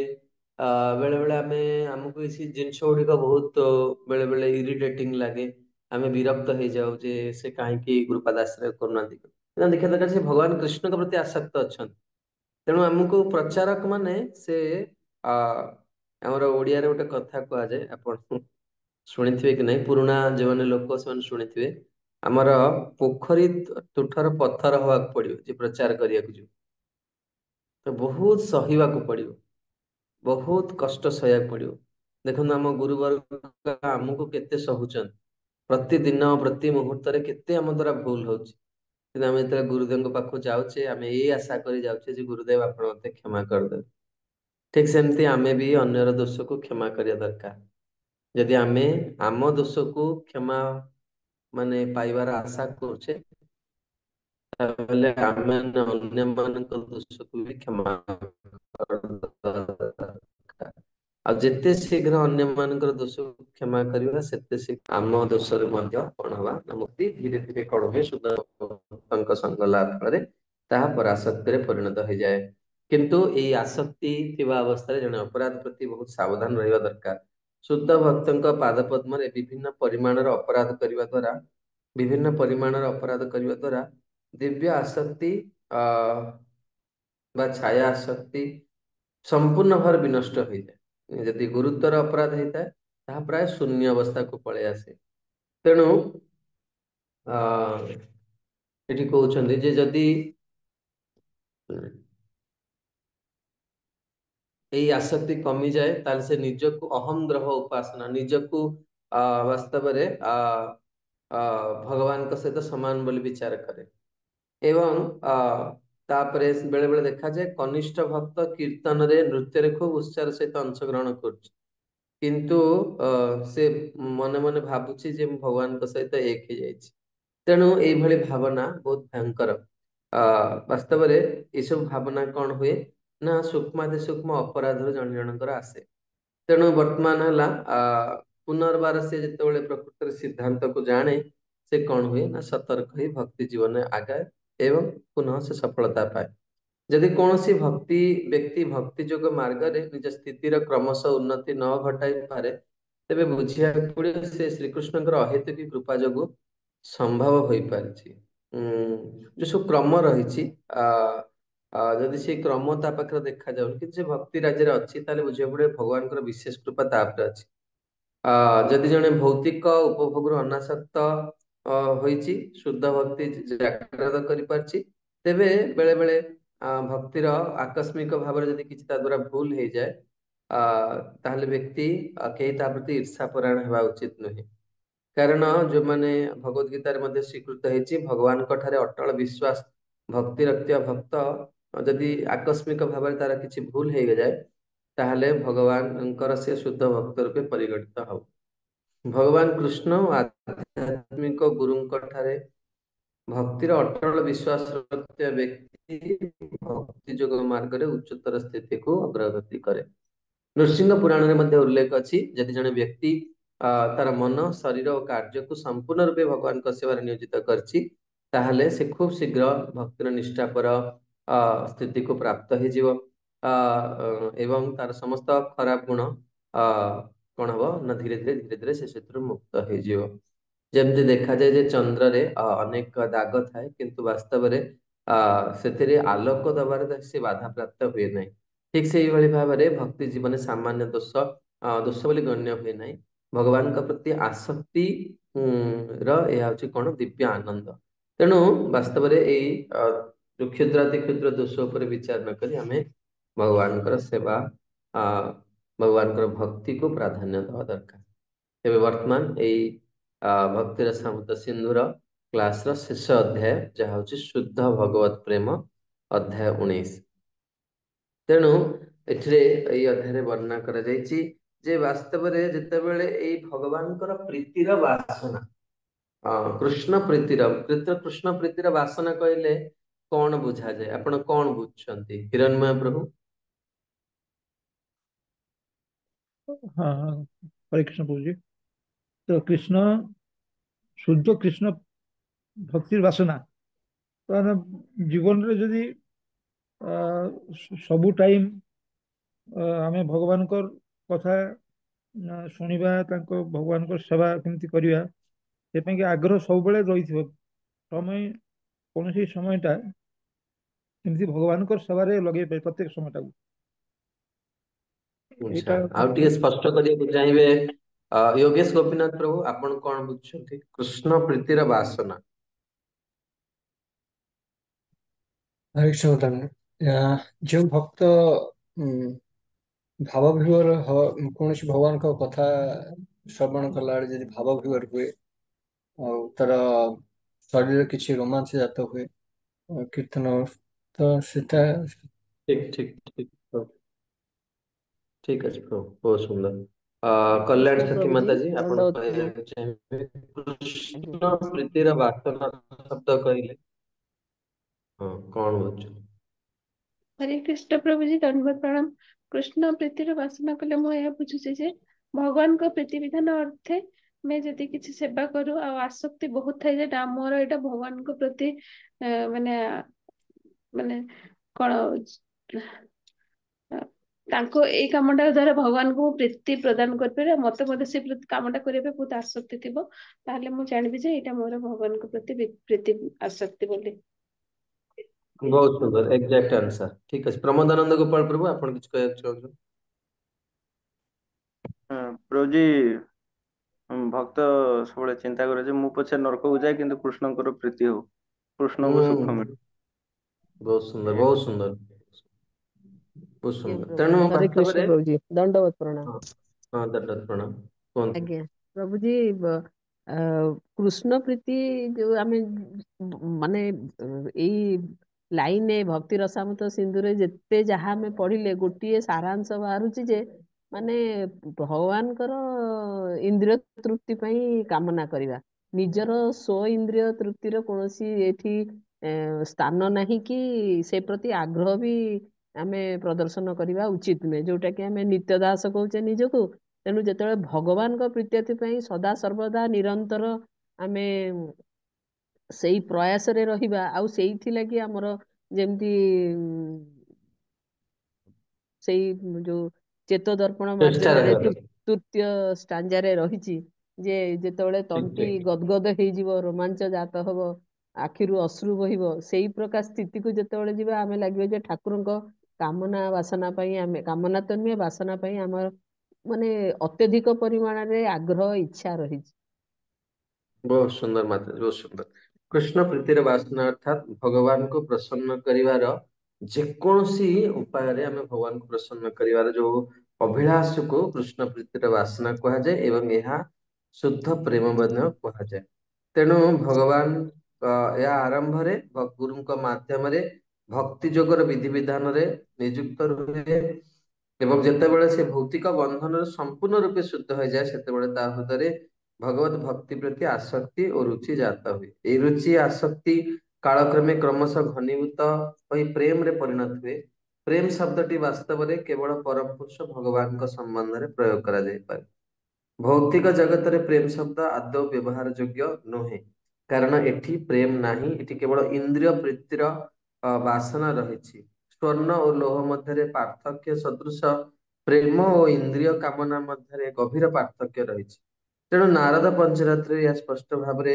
ବେଳେ ବେଳେ ଆମକୁ ଏ ଜିନିଷ ଗୁଡିକ ବହୁତ ବେଳେ ବେଳେ ଇରିଟେଟିଂ ଲାଗେ। ଆମେ ବିରକ୍ତ ହେଇଯାଉ ଯେ ସେ କାହିଁକି ଗୁରୁପାଦ ଆଶ୍ରୟ କରୁନାହାନ୍ତି। ଦେଖିବା ଦରକାର ସେ ଭଗବାନ କୃଷ୍ଣଙ୍କ ପ୍ରତି ଆସକ୍ତ ଅଛନ୍ତି। ତେଣୁ ଆମକୁ ପ୍ରଚାରକ ମାନେ ସେ ଆ ଆମର ଓଡିଆରେ ଗୋଟେ କଥା କୁହାଯାଏ, ଆପଣ ଶୁଣିଥିବେ କି ନାହିଁ, ପୁରୁଣା ଯୋଉମାନେ ଲୋକ ସେମାନେ ଶୁଣିଥିବେ, ଆମର ପୋଖରୀ ତୁଠର ପଥର ହବାକୁ ପଡିବ ଯେ ପ୍ରଚାର କରିବାକୁ ଯିବ। ତ ବହୁତ ସହିବାକୁ ପଡିବ, ବହୁତ କଷ୍ଟ ସହିବାକୁ ପଡିବ। ଦେଖନ୍ତୁ ଆମ ଗୁରୁବର୍ଗ ଆମକୁ କେତେ ସହୁଛନ୍ତି, ପ୍ରତିଦିନ ପ୍ରତି ମୁହୂର୍ତ୍ତରେ କେତେ ଆମ ଦ୍ଵାରା ଭୁଲ ହଉଛି। କିନ୍ତୁ ଆମେ ଯେତେବେଳେ ଗୁରୁଦେବଙ୍କ ପାଖକୁ ଯାଉଛେ, ଆମେ ଏଇ ଆଶା କରି ଯାଉଛେ ଯେ ଗୁରୁଦେବ ଆପଣ ମତେ କ୍ଷମା କରିଦେବେ। ଠିକ ସେମିତି ଆମେ ବି ଅନ୍ୟର ଦୋଷକୁ କ୍ଷମା କରିବା ଦରକାର। ଯଦି ଆମେ ଆମ ଦୋଷକୁ କ୍ଷମା ପାଇବାର ଆଶା କରୁଛେ, ତାହେଲେ ଆମେ ଅନ୍ୟମାନଙ୍କ ଦୋଷକୁ ବି କ୍ଷମା କରିବା ଦରକାର। ଆଉ ଯେତେ ଶୀଘ୍ର ଅନ୍ୟମାନଙ୍କର ଦୋଷକୁ କ୍ଷମା କରିବା, ସେତେ ଶୀଘ୍ର ଆମ ଦୋଷରେ ମଧ୍ୟ କଣ ହବା, ନା ମୁକ୍ତି ଧୀରେ ଧୀରେ କଣ ହୁଏ, ସୁଧାର ହବ। ଭକ୍ତଙ୍କ ସଙ୍ଗ ଲାଭ ଫଳରେ ତାହା ପରାସକ୍ତିରେ ପରିଣତ ହେଇଯାଏ। କିନ୍ତୁ ଏଇ ଆସକ୍ତି ଥିବା ଅବସ୍ଥାରେ ଜଣେ ଅପରାଧ ପ୍ରତି ବହୁତ ସାବଧାନ ରହିବା ଦରକାର। ଶୁଦ୍ଧ ଭକ୍ତଙ୍କ ପାଦ ପଦ୍ମରେ ବିଭିନ୍ନ ପରିମାଣର ଅପରାଧ କରିବା ଦ୍ୱାରା ଦିବ୍ୟ ଆସକ୍ତି ଅ ବା ଛାୟା ଆସକ୍ତି ସମ୍ପୂର୍ଣ୍ଣ ଭାବରେ ବିନଷ୍ଟ ହୋଇଯାଏ। ଯଦି ଗୁରୁତର ଅପରାଧ ହେଇଥାଏ ତାହା ପ୍ରାୟ ଶୂନ୍ୟ ଅବସ୍ଥାକୁ ପଳେଇ ଆସେ। ତେଣୁ ଅ ଏଠି କହୁଛନ୍ତି ଯେ ଯଦି ଏଇ ଆସକ୍ତି କମିଯାଏ ତାହେଲେ ସେ ନିଜକୁ ଅହଂ ଗ୍ରହ ଉପାସନା, ନିଜକୁ ବାସ୍ତବରେ ଅ ଭଗବାନଙ୍କ ସହିତ ସମାନ ବୋଲି ବିଚାର କରେ। ଏବଂ ତାପରେ ବେଳେ ବେଳେ ଦେଖାଯାଏ କନିଷ୍ଠ ଭକ୍ତ କୀର୍ତ୍ତନରେ ନୃତ୍ୟରେ ଖୁବ ଉତ୍ସାହର ସହିତ ଅଂଶଗ୍ରହଣ କରୁଛି, କିନ୍ତୁ ସେ ମନେ ମନେ ଭାବୁଛି ଯେ ମୁଁ ଭଗବାନଙ୍କ ସହିତ ଏକ ହେଇଯାଇଛି। ତେଣୁ ଏଇଭଳି ଭାବନା ବହୁତ ଭୟଙ୍କର। ବାସ୍ତବରେ ଏସବୁ ଭାବନା କଣ ହୁଏ ନା ସୂକ୍ଷ୍ମାତି ସୂକ୍ଷ୍ମ ଅପରାଧରୁ ଜଣେ ଜଣଙ୍କର ଆସେ। ତେଣୁ ବର୍ତ୍ତମାନ ହେଲା ପୁନର୍ବାର ସେ ଯେତେବେଳେ ପ୍ରକୃତରେ ସିଦ୍ଧାନ୍ତକୁ ଜାଣେ, ସେ କଣ ହୁଏ ନା ସତର୍କ ହେଇ ଭକ୍ତି ଜୀବନରେ ଆଗାଏ ଏବଂ ପୁନଃ ସେ ସଫଳତା ପାଏ। ଯଦି କୌଣସି ବ୍ୟକ୍ତି ଭକ୍ତି ଯୋଗ ମାର୍ଗରେ ନିଜ ସ୍ଥିତିର କ୍ରମଶଃ ଉନ୍ନତି ନ ଘଟାଇ ପାରେ, ତେବେ ବୁଝିବାକୁ ପଡିବ ସେ ଶ୍ରୀକୃଷ୍ଣଙ୍କର ଅହେତୁକୀ କୃପା ଯୋଗୁ ସମ୍ଭବ ହୋଇପାରିଛି। ଯୋଉ ସବୁ କ୍ରମ ରହିଛି, ଯଦି ସେଇ କ୍ରମ ତା ପାଖରେ ଦେଖାଯାଉନି କିନ୍ତୁ ସେ ଭକ୍ତି ରାଜ୍ୟରେ ଅଛି, ତାହେଲେ ବୁଝିବାକୁ ପଡିବ ଭଗବାନଙ୍କର ବିଶେଷ କୃପା ତା ଉପରେ ଅଛି। ଯଦି ଜଣେ ଭୌତିକ ଉପଭୋଗରୁ ଅନାସକ୍ତ ହୋଇଛି, ଶୁଦ୍ଧ ଭକ୍ତି ଜାଗ୍ରତ କରିପାରିଛି, ତେବେ ବେଳେ ବେଳେ ଭକ୍ତିର ଆକସ୍ମିକ ଭାବରେ ଯଦି କିଛି ତା ଦ୍ୱାରା ଭୁଲ ହେଇଯାଏ, ତାହେଲେ ବ୍ୟକ୍ତି କେହି ତା ପ୍ରତି ଈର୍ଷା ପରାୟଣ ହେବା ଉଚିତ ନୁହେଁ। କାରଣ ଯୋଉମାନେ ଭଗବତ ଗୀତାରେ ମଧ୍ୟ ସ୍ୱୀକୃତ ହେଇଛି ଭଗବାନଙ୍କ ଠାରେ ଅଟଳ ବିଶ୍ୱାସ ଭକ୍ତି ରଖିଥିବା ଭକ୍ତ ଯଦି ଆକସ୍ମିକ ଭାବରେ ତାର କିଛି ଭୁଲ ହେଇଯାଏ, ତାହେଲେ ଭଗବାନଙ୍କର ସେ ଶୁଦ୍ଧ ଭକ୍ତ ରୂପେ ପରିଗଣିତ ହବ। ଭଗବାନ କୃଷ୍ଣ ଓ ଆଧ୍ୟାତ୍ମିକ ଗୁରୁଙ୍କ ଠାରେ ଭକ୍ତିର ଅଟଳ ବିଶ୍ୱାସ ରଖିଥିବା ବ୍ୟକ୍ତି ଭକ୍ତି ଯୋଗ ମାର୍ଗରେ ଉଚ୍ଚତର ସ୍ଥିତିକୁ ଅଗ୍ରଗତି କରେ। ନୃସିଂହ ପୁରାଣରେ ମଧ୍ୟ ଉଲ୍ଲେଖ ଅଛି, ଯଦି ଜଣେ ବ୍ୟକ୍ତି ତାର ମନ, ଶରୀର ଓ କାର୍ଯ୍ୟକୁ ସମ୍ପୂର୍ଣ୍ଣ ରୂପେ ଭଗବାନଙ୍କ ସେବାରେ ନିୟୋଜିତ କରିଛି, ତାହେଲେ ସେ ଖୁବ ଶୀଘ୍ର ଭକ୍ତିର ନିଷ୍ଠାପର ସ୍ଥିତିକୁ ପ୍ରାପ୍ତ ହେଇଯିବ ଏବଂ ତାର ସମସ୍ତ ଖରାପ ଗୁଣ କଣ ହବ ନା ଧୀରେ ଧୀରେ ସେ ସେଥିରୁ ମୁକ୍ତ ହେଇଯିବ। ଯେମିତି ଦେଖାଯାଏ ଯେ ଚନ୍ଦ୍ରରେ ଅନେକ ଦାଗ ଥାଏ, କିନ୍ତୁ ବାସ୍ତବରେ ସେଥିରେ ଆଲୋକ ଦବାରେ ସେ ବାଧା ପ୍ରାପ୍ତ ହୁଏ ନାହିଁ। ଠିକ ସେଇଭଳି ଭାବରେ ଭକ୍ତି ଜୀବନରେ ସାମାନ୍ୟ ଦୋଷ ବୋଲି ଗଣ୍ୟ ହୁଏ ନାହିଁ। ଭଗବାନଙ୍କ ପ୍ରତି ଆସକ୍ତି ଏହା ହଉଛି କଣ ଦିବ୍ୟ ଆନନ୍ଦ। ତେଣୁ ବାସ୍ତବରେ ଏଇ ଯୋଉ କ୍ଷୁଦ୍ରାତି କ୍ଷୁଦ୍ର ଦୋଷ ଉପରେ ବିଚାର ନ କରି ଆମେ ଭଗବାନଙ୍କର ସେବା, ଭଗବାନଙ୍କର ଭକ୍ତିକୁ ପ୍ରାଧାନ୍ୟ ଦେବା ଦରକାର। ଏବେ ବର୍ତ୍ତମାନ ଏଇ ଭକ୍ତିର ସାମନ୍ତ ସିନ୍ଧୁର କ୍ଲାସର ଶେଷ ଅଧ୍ୟାୟ, ଯାହା ହଉଛି ଶୁଦ୍ଧ ଭଗବତ ପ୍ରେମ, ଅଧ୍ୟାୟ 19। ତେଣୁ ଏଥିରେ ଏଇ ଅଧ୍ୟାୟରେ ବର୍ଣ୍ଣନା କରାଯାଇଛି ଯେ ବାସ୍ତବରେ ଯେତେବେଳେ ଏଇ ଭଗବାନଙ୍କର ପ୍ରୀତିର ବାସନା, କୃଷ୍ଣ ପ୍ରୀତିର ବାସନା କହିଲେ କଣ ବୁଝାଯାଏ? ଆପଣ କଣ ବୁଝୁଛନ୍ତି ହିରଣ୍ମୟ ପ୍ରଭୁ? हाँ हाँ, हरे कृष्ण प्रभु जी। तो कृष्ण, शुद्ध कृष्ण भक्तिर बासना तो ଆମେ ଜୀବନରେ ଯଦି ସବୁ ଟାଇମ୍ ଆମେ ଭଗବାନଙ୍କର କଥା ଶୁଣିବା, ତାଙ୍କ ଭଗବାନଙ୍କର ସେବା କେମିତି କରିବା, ସେ ପାଇଁକି ଆଗ୍ରହ ସବୁବେଳେ ରହିଥିବ। ସମୟ, କୌଣସି ସମୟଟା କେମିତି ଭଗବାନଙ୍କର ସେବାରେ ଲଗେଇ ପାରେ ପ୍ରତ୍ୟେକ ସମୟଟାକୁ। ଆଚ୍ଛା, ଏଇଟା ଆଉ ଟିକେ ସ୍ପଷ୍ଟ କରିବାକୁ ଚାହିଁବେ योगेश गोपीनाथ प्रभु, ଆପଣ କଣ ବୁଝୁଛନ୍ତି କୃଷ୍ଣ ପ୍ରୀତିର ବାସନା? ହରେ କୃଷ୍ଣ ବର୍ତ୍ତମାନ ଯେଉଁ ଭକ୍ତ ଭାବ ବିଭୋର କୌଣସି ଭଗବାନଙ୍କ କଥା ଶ୍ରବଣ କଲା ବେଳେ ଯଦି ଭାବ ବିଭୋର ହୁଏ, ଆଉ ତାର ଶରୀରରେ କିଛି ରୋମାଞ୍ଚ ଜାତ ହୁଏ କୀର୍ତ୍ତନ, ତ ସେଟା ଠିକ ଠିକ ଠିକ ପ୍ରଭୁ। ଠିକ ଅଛି ପ୍ରଭୁ, ବହୁତ ସୁନ୍ଦର। କଲ୍ୟାଣ କୃଷ୍ଣ ସଖୀ ପ୍ରଭୁଜୀ ମାତାଜୀ, ଆପଣ ଦଣ୍ଡବତ ପ୍ରଣାମ। କହିବାକୁ ଚାହିଁବେ ଆଜ୍ଞା କୃଷ୍ଣ ପ୍ରୀତିର ବାସନା ଶବ୍ଦ କହିଲେ ହଁ କଣ ବୁଝୁଛନ୍ତି? ହରେ କୃଷ୍ଣ ପ୍ରଭୁଜୀ ଦଣ୍ଡବତ ପ୍ରଣାମ। କୃଷ୍ଣ ପ୍ରୀତିର ବାସନା କଲେ ମୁଁ ଏହା ବୁଝୁଛି ଯେ ଭଗବାନଙ୍କ ପ୍ରୀତି ବିଧାନ ଅର୍ଥେ ଆମେ ଯଦି କିଛି ସେବା କରୁ ଆଉ ଆସକ୍ତି ବହୁତ ଥାଏ ଯେ ମୋର ଏଇଟା ଭଗବାନଙ୍କ ପ୍ରତି ମାନେ ମାନେ କଣ ତାଙ୍କ ଏଇ କାମଟା ଦ୍ଵାରା ଭଗବାନଙ୍କୁ ମୁଁ ପ୍ରୀତି ପ୍ରଦାନ କରିପାରିବି ଆଉ ମତେ ମଧ୍ୟ ସେ କାମଟା କରିବା ପାଇଁ ବହୁତ ଆସକ୍ତି ଥିବ, ତାହେଲେ ମୁଁ ଜାଣିବି ଯେ ଏଇଟା ମୋର ଭଗବାନଙ୍କ ପ୍ରତି ପ୍ରୀତି ଆସକ୍ତି ବୋଲି। ବହୁତ ସୁନ୍ଦର, ଏକ୍ସାକ୍ଟ ଆନ୍ସର। ଠିକ ଅଛି, ପ୍ରମୋଦାନନ୍ଦ ଗୋପାଳ ପ୍ରଭୁ ଆପଣ କିଛି କହିବାକୁ ଚାହୁଁଛନ୍ତି? ପ୍ରଭୁଜୀ, ଭକ୍ତ ସବୁବେଳେ ଚିନ୍ତା କରେ ଯେ ମୁଁ ପଛେ ନରକକୁ ଯାଏ କିନ୍ତୁ କୃଷ୍ଣଙ୍କର ପ୍ରୀତି ହଉ, କୃଷ୍ଣଙ୍କୁ ସୁଖ ହୁଁ, ମିଳୁ। ବହୁତ ସୁନ୍ଦର, ବହୁତ ସୁନ୍ଦର, ବହୁତ ଆଜ୍ଞା ସୁନ୍ଦର। ପ୍ରଭୁ, ତେଣୁ ହରେ କୃଷ୍ଣ ବାସ୍ତବରେ ପ୍ରଭୁଜୀ, ଦଣ୍ଡବତ ପ୍ରଣାମ। ହଁ, ହଁ ଦଣ୍ଡବତ ପ୍ରଣାମ, କୁହନ୍ତୁ। ଆଜ୍ଞା ପ୍ରଭୁଜୀ, ଆ, କୃଷ୍ଣ ପ୍ରୀତି ଯୋଉ ଆମେ ମାନେ ଏଇ ଲାଇନରେ ଭକ୍ତି ରସାମୃତ ସିନ୍ଧୁରେ ଯେତେ ଯାହା ଆମେ ପଢିଲେ ଗୋଟିଏ ସାରାଂଶ ବାହାରୁଛି ଯେ ମାନେ ଭଗବାନଙ୍କର ଇନ୍ଦ୍ରିୟ ତୃପ୍ତି ପାଇଁ କାମନା କରିବା, ନିଜର ସ୍ୱ ଇନ୍ଦ୍ରିୟ ତୃପ୍ତିର କୌଣସି ଏଠି ସ୍ଥାନ ନାହିଁ କି ସେ ପ୍ରତି ଆଗ୍ରହ ବି ଆମେ ପ୍ରଦର୍ଶନ କରିବା ଉଚିତ ନୁହେଁ, ଯୋଉଟା କି ଆମେ ନିତ୍ୟ ଦାସ କହୁଛେ ନିଜକୁ। ତେଣୁ ଯେତେବେଳେ ଭଗବାନଙ୍କ ପ୍ରୀତ୍ୟର୍ଥୀ ପାଇଁ ସଦା ସର୍ବଦା ନିରନ୍ତର ଆମେ ସେଇ ପ୍ରୟାସରେ ରହିବା, ଆଉ ସେଇଥିଲାଗି ଆମର ଯେମିତି ସେଇ ଯୋଉ ଚେତ ଦର୍ପଣ ଚେଷ୍ଟା ମାର୍ଜନାରେ ରହିବା କଥା। ତୃତୀୟ ଷ୍ଟାଞ୍ଜାରେ ରହିଛି ଯେ ଯେତେବେଳେ ଠିକ ତଣ୍ଟି ଠିକ। ଗଦଗଦ ହେଇଯିବ, ରୋମାଞ୍ଚ ଜାତ ହବ, ଆଖିରୁ ଅଶ୍ରୁ ବହିବ, ସେଇ ପ୍ରକାର ସ୍ଥିତିକୁ ଯେତେବେଳେ ଯିବା ଆମେ ଲାଗିବ ଯେ ଠାକୁରଙ୍କ କାମନା ବାସନା ପାଇଁ ଆମେ, କାମନା ତ ନୁହେଁ ବାସନା ପାଇଁ ଆମର ମାନେ ଅତ୍ୟଧିକ ପରିମାଣରେ ଆଗ୍ରହ ଇଚ୍ଛା ରହିଛି। ବହୁତ ସୁନ୍ଦର ମାତା, ବହୁତ ସୁନ୍ଦର। କୃଷ୍ଣ ପ୍ରୀତିର ବାସନା ଅର୍ଥାତ ଭଗବାନଙ୍କୁ ପ୍ରସନ୍ନ କରିବାର ଯେକୌଣସି ଉପାୟରେ ଆମେ ଭଗବାନଙ୍କୁ ପ୍ରସନ୍ନ କରିବାର ଯୋଉ ଅଭିଳାଷକୁ କୃଷ୍ଣ ପ୍ରୀତିର ବାସନା କୁହାଯାଏ ଏବଂ ଏହା ଶୁଦ୍ଧ ପ୍ରେମ ମଧ୍ୟ କୁହାଯାଏ। ତେଣୁ ଭଗବାନ ଏହା ଆରମ୍ଭରେ ଗୁରୁଙ୍କ ମାଧ୍ୟମରେ ଭକ୍ତି ଯୋଗର ବିଧିବିଧାନରେ ନିଯୁକ୍ତ ରୁହେ ଏବଂ ଯେତେବେଳେ ସେ ଭୌତିକ ବନ୍ଧନରେ ସମ୍ପୂର୍ଣ୍ଣ ରୂପେ ଶୁଦ୍ଧ ହୋଇଯାଏ ସେତେବେଳେ ତା ହୃଦୟରେ ଭଗବତ ଭକ୍ତି ପ୍ରତି ଆସକ୍ତି ଓ ରୁଚି ଜାତ ହୁଏ। ଏଇ ରୁଚି ଆସକ୍ତି କାଳକ୍ରମେ କ୍ରମଶଃ ଘନୀଭୂତ ହୋଇ ପ୍ରେମରେ ପରିଣତ ହୁଏ। ପ୍ରେମ ଶବ୍ଦଟି ବାସ୍ତବରେ କେବଳ ପରମ ପୁରୁଷ ଭଗବାନଙ୍କ ସମ୍ବନ୍ଧରେ ପ୍ରୟୋଗ କରାଯାଇପାରେ। ଭୌତିକ ଜଗତରେ ପ୍ରେମ ଶବ୍ଦ ଆଦୌ ବ୍ୟବହାର ଯୋଗ୍ୟ ନୁହେଁ, କାରଣ ଏଠି ପ୍ରେମ ନାହିଁ, ଏଠି କେବଳ ଇନ୍ଦ୍ରିୟ ପ୍ରୀତିର ବାସନା ରହିଛି। ସ୍ଵର୍ଣ୍ଣ ଓ ଲୋହ ମଧ୍ୟରେ ପାର୍ଥକ୍ୟ ସଦୃଶ ପ୍ରେମ ଓ ଇନ୍ଦ୍ରିୟ କାମନା ମଧ୍ୟରେ ଗଭୀର ପାର୍ଥକ୍ୟ ରହିଛି। ତେଣୁ ନାରଦ ପଞ୍ଚରାତ୍ରରେ ଏହା ସ୍ପଷ୍ଟ ଭାବରେ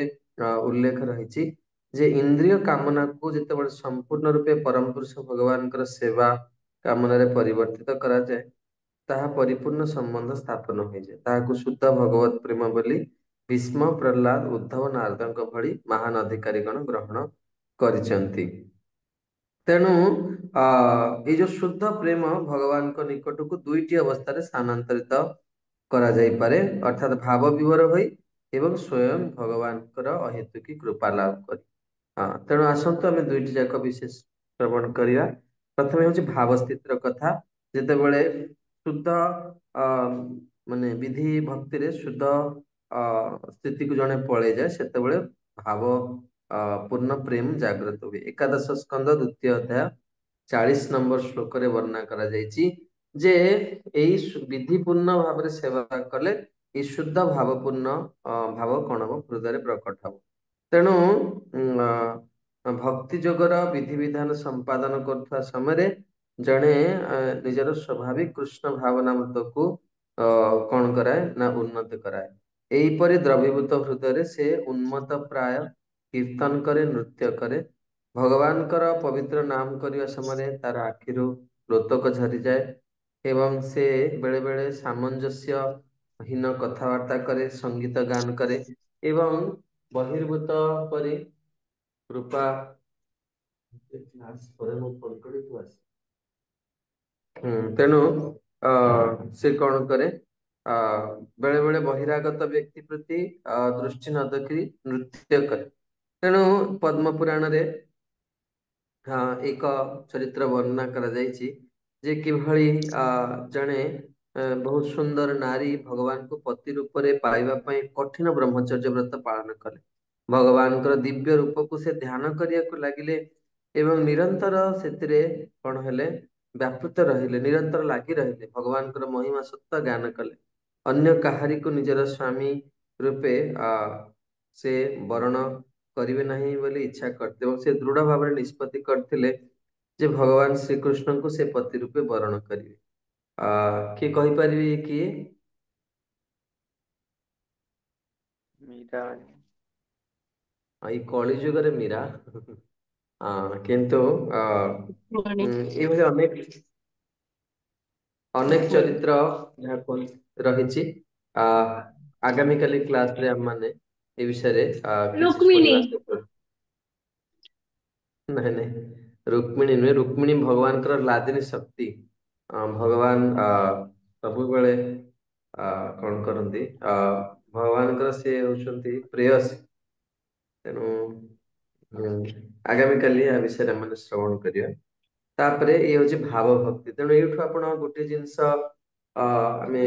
ଉଲ୍ଲେଖ ରହିଛି ଯେ ଇନ୍ଦ୍ରିୟ କାମନାକୁ ଯେତେବେଳେ ସମ୍ପୂର୍ଣ୍ଣ ରୂପେ ପରମ ପୁରୁଷ ଭଗବାନଙ୍କର ସେବା କାମନାରେ ପରିବର୍ତ୍ତିତ କରାଯାଏ ତାହା ପରିପୂର୍ଣ୍ଣ ସମ୍ବନ୍ଧ ସ୍ଥାପନ ହୋଇଯାଏ। ତାହାକୁ ଶୁଦ୍ଧ ଭଗବତ ପ୍ରେମ ବୋଲି ଭୀଷ୍ମ, ପ୍ରହ୍ଲାଦ, ଉଦ୍ଧବ, ନାରଦଙ୍କ ଭଳି ମହାନ ଅଧିକାରୀଗଣ ଗ୍ରହଣ କରିଛନ୍ତି। ତେଣୁ ଏଇ ଯୋଉ ଶୁଦ୍ଧ ପ୍ରେମ ଭଗବାନଙ୍କ ନିକଟକୁ ଦୁଇଟି ଅବସ୍ଥାରେ ସ୍ଥାନାନ୍ତରିତ କରାଯାଇପାରେ, ଅର୍ଥାତ ଭାବ ବିଭୋର ହୋଇ ଏବଂ ସ୍ଵୟଂ ଭଗବାନଙ୍କର ଅହେତୁକୀ କୃପା ଲାଭ କରି। ହଁ, ତେଣୁ ଆସନ୍ତୁ ଆମେ ଦୁଇଟି ଯାକ ବିଶେଷ ଶ୍ରବଣ କରିବା। ପ୍ରଥମେ ହଉଛି ଭାବ ସ୍ଥିତିର କଥା। ଯେତେବେଳେ ଶୁଦ୍ଧ ଅ ମାନେ ବିଧି ଭକ୍ତିରେ ଶୁଦ୍ଧ ସ୍ଥିତିକୁ ଜଣେ ପଳେଇଯାଏ ସେତେବେଳେ ଭାବ ପୂର୍ଣ୍ଣ ପ୍ରେମ ଜାଗ୍ରତ ହୁଏ। ଏକାଦଶ ସ୍କନ୍ଦ ଦ୍ଵିତୀୟ ଅଧ୍ୟାୟ 40 ନମ୍ବର ଶ୍ଲୋକରେ ବର୍ଣ୍ଣନା କରାଯାଇଛି ଯେ ଏଇ ବିଧି ପୂର୍ଣ୍ଣ ଭାବରେ ସେବା କଲେ ଏଇ ଶୁଦ୍ଧ ଭାବପୂର୍ଣ୍ଣ ଭାବ କଣ ହବ, ହୃଦୟରେ ପ୍ରକଟ ହବ। ତେଣୁ ଭକ୍ତି ଯୋଗର ବିଧିବିଧାନ ସମ୍ପାଦନ କରୁଥିବା ସମୟରେ ଜଣେ ନିଜର ସ୍ୱାଭାବିକ କୃଷ୍ଣ ଭାବନାମୃତକୁ କଣ କରାଏ ନା ଉନ୍ନତି କରାଏ। ଏହିପରି ଦ୍ରବୀଭୂତ ହୃଦୟରେ ସେ ଉନ୍ମତ୍ତ ପ୍ରାୟ କୀର୍ତ୍ତନ କରେ, ନୃତ୍ୟ କରେ। ଭଗବାନଙ୍କର ପବିତ୍ର ନାମ କରିବା ସମୟରେ ତାର ଆଖିରୁ ଲୋତକ ଝରିଯାଏ ଏବଂ ସେ ବେଳେ ବେଳେ ସାମଞ୍ଜସ୍ୟ ହୀନ କଥାବାର୍ତ୍ତା କରେ, ସଙ୍ଗୀତ ଗାନ କରେ ଏବଂ ବହିର୍ଭୂତ ପରି କୃପା ତେଣୁ ସେ କଣ କରେ, ଅ ବେଳେ ବେଳେ ବହିରାଗତ ବ୍ୟକ୍ତି ପ୍ରତି ଦୃଷ୍ଟି ନ ଦେଖି ନୃତ୍ୟ କରେ। ତେଣୁ ପଦ୍ମ ପୁରାଣରେ ଏକ ଚରିତ୍ର ବର୍ଣ୍ଣନା କରାଯାଇଛି ଯେ କିଭଳି ଜଣେ ବହୁତ ସୁନ୍ଦର ନାରୀ ଭଗବାନଙ୍କୁ ପତି ରୂପରେ ପାଇବା ପାଇଁ କଠିନ ବ୍ରହ୍ମଚର୍ଯ୍ୟ ବ୍ରତ ପାଳନ କଲେ। ଭଗବାନଙ୍କର ଦିବ୍ୟ ରୂପକୁ ସେ ଧ୍ୟାନ କରିବାକୁ ଲାଗିଲେ ଏବଂ ନିରନ୍ତର ସେଥିରେ କଣ ହେଲେ, ବ୍ୟାପୃତ ରହିଲେ, ନିରନ୍ତର ଲାଗି ରହିଲେ, ଭଗବାନଙ୍କର ମହିମା ସତ୍ୟ ଜ୍ଞାନ କଲେ। ଅନ୍ୟ କାହାରିକୁ ନିଜର ସ୍ୱାମୀ ରୂପେ ସେ ବରଣ କରିବେ ନାହିଁ ବୋଲି ଇଚ୍ଛା କରିଥିଲେ ଏବଂ ସେ ଦୃଢ ଭାବରେ ନିଷ୍ପତ୍ତି କରିଥିଲେ ଯେ ଭଗବାନ ଶ୍ରୀକୃଷ୍ଣଙ୍କୁ ସେ ପତି ରୂପେ ବରଣ କରିବେ। କିଏ କହିପାରିବେ କିଏ? ମୀରା। ଏଇ କଳି ଯୁଗରେ ମୀରା। କିନ୍ତୁ ଏଇଭଳି ଅନେକ ଚରିତ୍ର ଯାହାକୁ ରହିଛି। ଆଗାମୀକାଲି କ୍ଲାସରେ ଆମମାନେ ଏ ବିଷୟରେ କିଛି ରୁକ୍ମିଣୀ। ଶୁଣିବା। ନାଇଁ ନାଇଁ, ରୁକ୍ମିଣୀ ନୁହେଁ। ରୁକ୍ମିଣୀ ଭଗବାନଙ୍କର ଲାଦିନୀ ଶକ୍ତି। ଭଗବାନ ସବୁବେଳେ କଣ କରନ୍ତି, ଭଗବାନଙ୍କର ସେ ହଉଛନ୍ତି ପ୍ରେୟସୀ। ତେଣୁ ଆଗାମୀକାଲି ଆ ବିଷୟରେ ଆମେ ଶ୍ରବଣ କରିବା। ତାପରେ ଇଏ ହଉଛି ଭାବ ଭକ୍ତି। ତେଣୁ ଏଇଠୁ ଆପଣ ଗୋଟେ ଜିନିଷ ଆମେ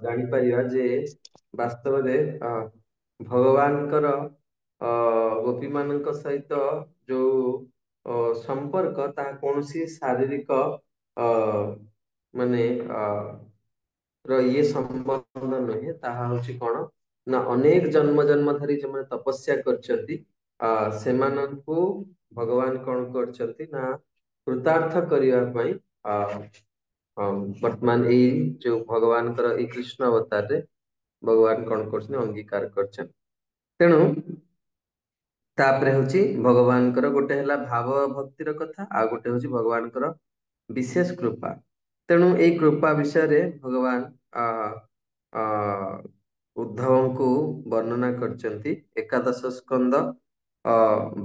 ଜାଣିପାରିବା ଯେ ବାସ୍ତବରେ ଭଗବାନଙ୍କର ଗୋପୀ ମାନଙ୍କ ସହିତ ଯୋଉ ସମ୍ପର୍କ, ତାହା କୌଣସି ଶାରୀରିକ ମାନେ ଇଏ ସମ୍ବନ୍ଧ ନୁହେଁ। ତାହା ହଉଛି କଣ ନା, ଅନେକ ଜନ୍ମ ଜନ୍ମ ଧରି ଯୋଉମାନେ ତପସ୍ୟା କରିଛନ୍ତି, ସେମାନଙ୍କୁ ଭଗବାନ କଣ କରିଛନ୍ତି ନା କୃତାର୍ଥ କରିବା ପାଇଁ ବର୍ତ୍ତମାନ ଏଇ ଯୋଉ ଭଗବାନଙ୍କର ଏଇ କୃଷ୍ଣ ଅବତାରରେ ଭଗବାନ କଣ କରୁଛନ୍ତି, ଅଙ୍ଗୀକାର କରିଛନ୍ତି। ତେଣୁ ତାପରେ ହଉଛି ଭଗବାନଙ୍କର ଗୋଟେ ହେଲା ଭାବ ଭକ୍ତିର କଥା, ଆଉ ଗୋଟେ ହଉଛି ଭଗବାନଙ୍କର ବିଶେଷ କୃପା। ତେଣୁ ଏଇ କୃପା ବିଷୟରେ ଭଗବାନ ଉଦ୍ଧବଙ୍କୁ ବର୍ଣ୍ଣନା କରିଛନ୍ତି ଏକାଦଶ ସ୍କନ୍ଦ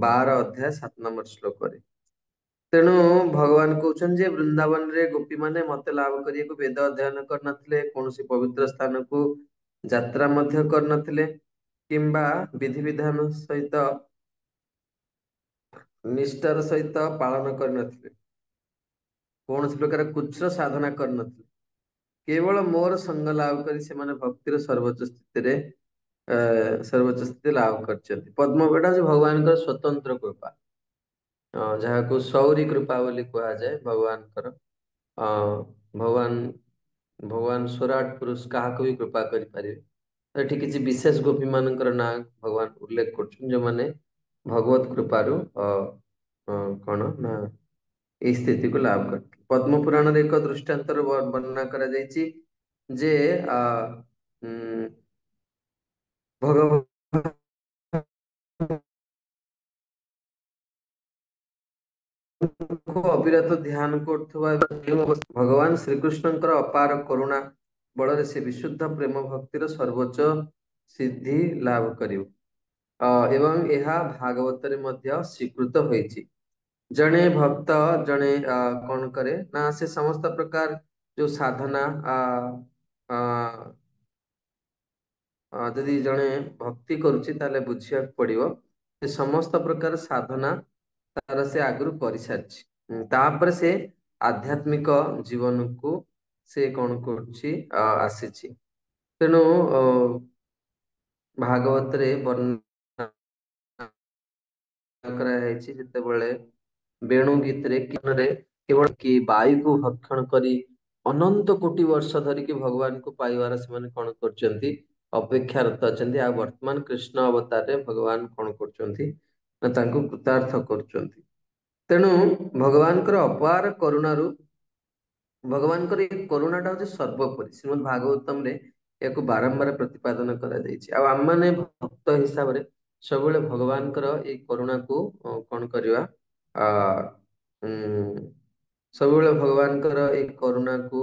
12 ଅଧ୍ୟାୟ 7 ନମ୍ବର ଶ୍ଲୋକରେ। ତେଣୁ ଭଗବାନ କହୁଛନ୍ତି ଯେ ବୃନ୍ଦାବନରେ ଗୋପୀ ମାନେ ମତେ ଲାଭ କରିବାକୁ ବେଦ ଅଧ୍ୟୟନ କରିନଥିଲେ, କୌଣସି ପବିତ୍ର ସ୍ଥାନକୁ ଯାତ୍ରା ମଧ୍ୟ କରିନଥିଲେ, କିମ୍ବା ବିଧିବିଧାନ ସହିତ ନିଷ୍ଠାର ସହିତ ପାଳନ କରିନଥିଲେ, କୌଣସି ପ୍ରକାର କୁଚ୍ଛ ସାଧନା କରିନଥିଲେ। କେବଳ ମୋର ସଙ୍ଗ ଲାଭ କରି ସେମାନେ ଭକ୍ତିର ସର୍ବୋଚ୍ଚ ସ୍ଥିତି ଲାଭ କରିଛନ୍ତି। ପଦ୍ମପୀଠ ହଉଛି ଭଗବାନଙ୍କର ସ୍ୱତନ୍ତ୍ର କୃପା, ଯାହାକୁ ସୌରୀ କୃପା ବୋଲି କୁହାଯାଏ। ଭଗବାନଙ୍କର ଭଗବାନ ସ୍ୱରାଟ ପୁରୁଷ କାହାକୁ ବି କୃପା କରିପାରିବେ। ଏଠି କିଛି ବିଶେଷ ଗୋପୀ ମାନଙ୍କର ନାଁ ଭଗବାନ ଉଲ୍ଲେଖ କରୁଛନ୍ତି, ଯୋଉମାନେ ଭଗବତ କୃପାରୁ କଣ ନା ଏଇ ସ୍ଥିତିକୁ ଲାଭ କରିଥିଲେ। ପଦ୍ମ ପୁରାଣରେ ଏକ ଦୃଷ୍ଟାନ୍ତର ବର୍ଣ୍ଣନା କରାଯାଇଛି ଯେ ଭଗବାନ ଅବିରତ ଧ୍ୟାନ କରୁଥିବା ଭଗବାନ ଶ୍ରୀକୃଷ୍ଣଙ୍କର ଅପାର କରୁଣା ବଳରେ ସେ ବିଶୁଦ୍ଧ ପ୍ରେମ ଭକ୍ତିର ସର୍ବୋଚ୍ଚ ସିଦ୍ଧି ଲାଭ କରିବ। ଏବଂ ଏହା ଭାଗବତରେ ମଧ୍ୟ ସ୍ୱୀକୃତ ହୋଇଛି। ଜଣେ ଭକ୍ତ ଜଣେ କଣ କରେ ନା, ସେ ସମସ୍ତ ପ୍ରକାର ଯୋଉ ସାଧନା ଯଦି ଜଣେ ଭକ୍ତି କରୁଛି, ତାହେଲେ ବୁଝିବାକୁ ପଡିବ ଯେ ସମସ୍ତ ପ୍ରକାର ସାଧନା ତାର ସେ ଆଗରୁ କରିସାରିଛି। ତାପରେ ସେ ଆଧ୍ୟାତ୍ମିକ ଜୀବନକୁ ସେ କଣ କରୁଛି, ଆସିଛି। ତେଣୁ ଭାଗବତରେ ବର୍ଣ୍ଣନା କରାଯାଇଛି, ଯେତେବେଳେ ବେଣୁ ଗୀତରେ କେବଳ କି ବାୟୁକୁ ଭକ୍ଷଣ କରି ଅନନ୍ତ କୋଟି ବର୍ଷ ଧରିକି ଭଗବାନଙ୍କୁ ପାଇବାର ସେମାନେ କଣ କରୁଛନ୍ତି, ଅପେକ୍ଷାରତ ଅଛନ୍ତି। ଆଉ ବର୍ତ୍ତମାନ କୃଷ୍ଣ ଅବତାରରେ ଭଗବାନ କଣ କରୁଛନ୍ତି ନା ତାଙ୍କୁ କୃତାର୍ଥ କରୁଛନ୍ତି। ତେଣୁ ଭଗବାନଙ୍କର ଅପାର କରୁଣାରୁ, ଭଗବାନଙ୍କର ଏଇ କରୁଣାଟା ହଉଛି ସର୍ବୋପରି। ଶ୍ରୀମଦ୍ ଭାଗବତମରେ ଏହାକୁ ବାରମ୍ବାର ପ୍ରତିପାଦନ କରାଯାଇଛି। ଆଉ ଆମମାନେ ଭକ୍ତ ହିସାବରେ ସବୁବେଳେ ଭଗବାନଙ୍କର ଏଇ କରୁଣାକୁ କଣ କରିବା, ସବୁବେଳେ ଭଗବାନଙ୍କର ଏଇ କରୁଣାକୁ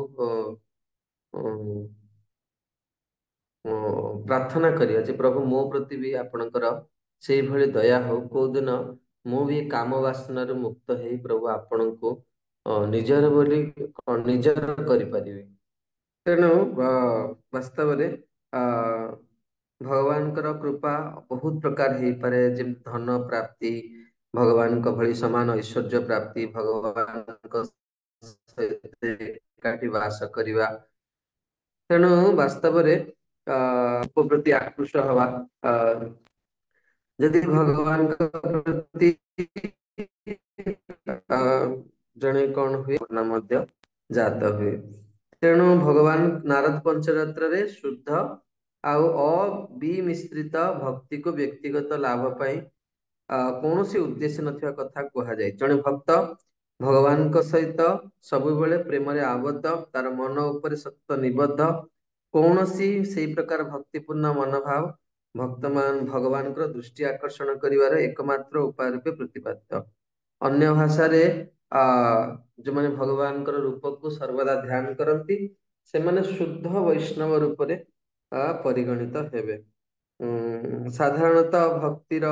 ପ୍ରାର୍ଥନା କରିବା ଯେ ପ୍ରଭୁ ମୋ ପ୍ରତି ବି ଆପଣଙ୍କର ସେଇଭଳି ଦୟା ହଉ। କୋଉଦିନ ମୁଁ ବି କାମ ବାସନାରୁ ମୁକ୍ତ ହେଇ ପ୍ରଭୁ ଆପଣଙ୍କୁ ନିଜର ବୋଲି ନିଜର କରିପାରିବି। ତେଣୁ ବାସ୍ତବରେ ଭଗବାନଙ୍କର କୃପା ବହୁତ ପ୍ରକାର ହେଇପାରେ, ଯେମିତି ଧନ ପ୍ରାପ୍ତି, ଭଗବାନଙ୍କ ଭଳି ସମାନ ଐଶ୍ୱର୍ଯ୍ୟ ପ୍ରାପ୍ତି, ଭଗବାନଙ୍କ ସହିତ ଏକାଠି ବାସ କରିବା। ତେଣୁ ବାସ୍ତବରେ ପ୍ରତି ଆକୃଷ୍ଟ ହବା, ଯଦି ଭଗବାନଙ୍କ ପ୍ରତି ଜଣେ କଣ ହୁଏ ନା ମଧ୍ୟ ଜାତ ହୁଏ। ତେଣୁ ଭଗବାନ ନାରଦ ପଞ୍ଚରାତ୍ରରେ ଶୁଦ୍ଧ ଆଉ ଅବିମିଶ୍ରିତ ଭକ୍ତିକୁ ବ୍ୟକ୍ତିଗତ ଲାଭ ପାଇଁ କୌଣସି ଉଦ୍ଦେଶ୍ୟ ନଥିବା କଥା କୁହାଯାଏ। ଜଣେ ଭକ୍ତ ଭଗବାନଙ୍କ ସହିତ ସବୁବେଳେ ପ୍ରେମରେ ଆବଦ୍ଧ, ତାର ମନ ଉପରେ ସତ ନିବଦ୍ଧ। କୌଣସି ସେଇ ପ୍ରକାର ଭକ୍ତିପୂର୍ଣ୍ଣ ମନୋଭାବ ଭଗବାନଙ୍କର ଦୃଷ୍ଟି ଆକର୍ଷଣ କରିବାର ଏକମାତ୍ର ଉପାୟ ରୂପେ ପ୍ରତିପାଦିତ। ଅନ୍ୟ ଭାଷାରେ ଆ ଯୋଉମାନେ ଭଗବାନଙ୍କର ରୂପକୁ ସର୍ବଦା ଧ୍ୟାନ କରନ୍ତି ସେମାନେ ଶୁଦ୍ଧ ବୈଷ୍ଣବ ରୂପରେ ପରିଗଣିତ ହେବେ। ସାଧାରଣତଃ ଭକ୍ତିର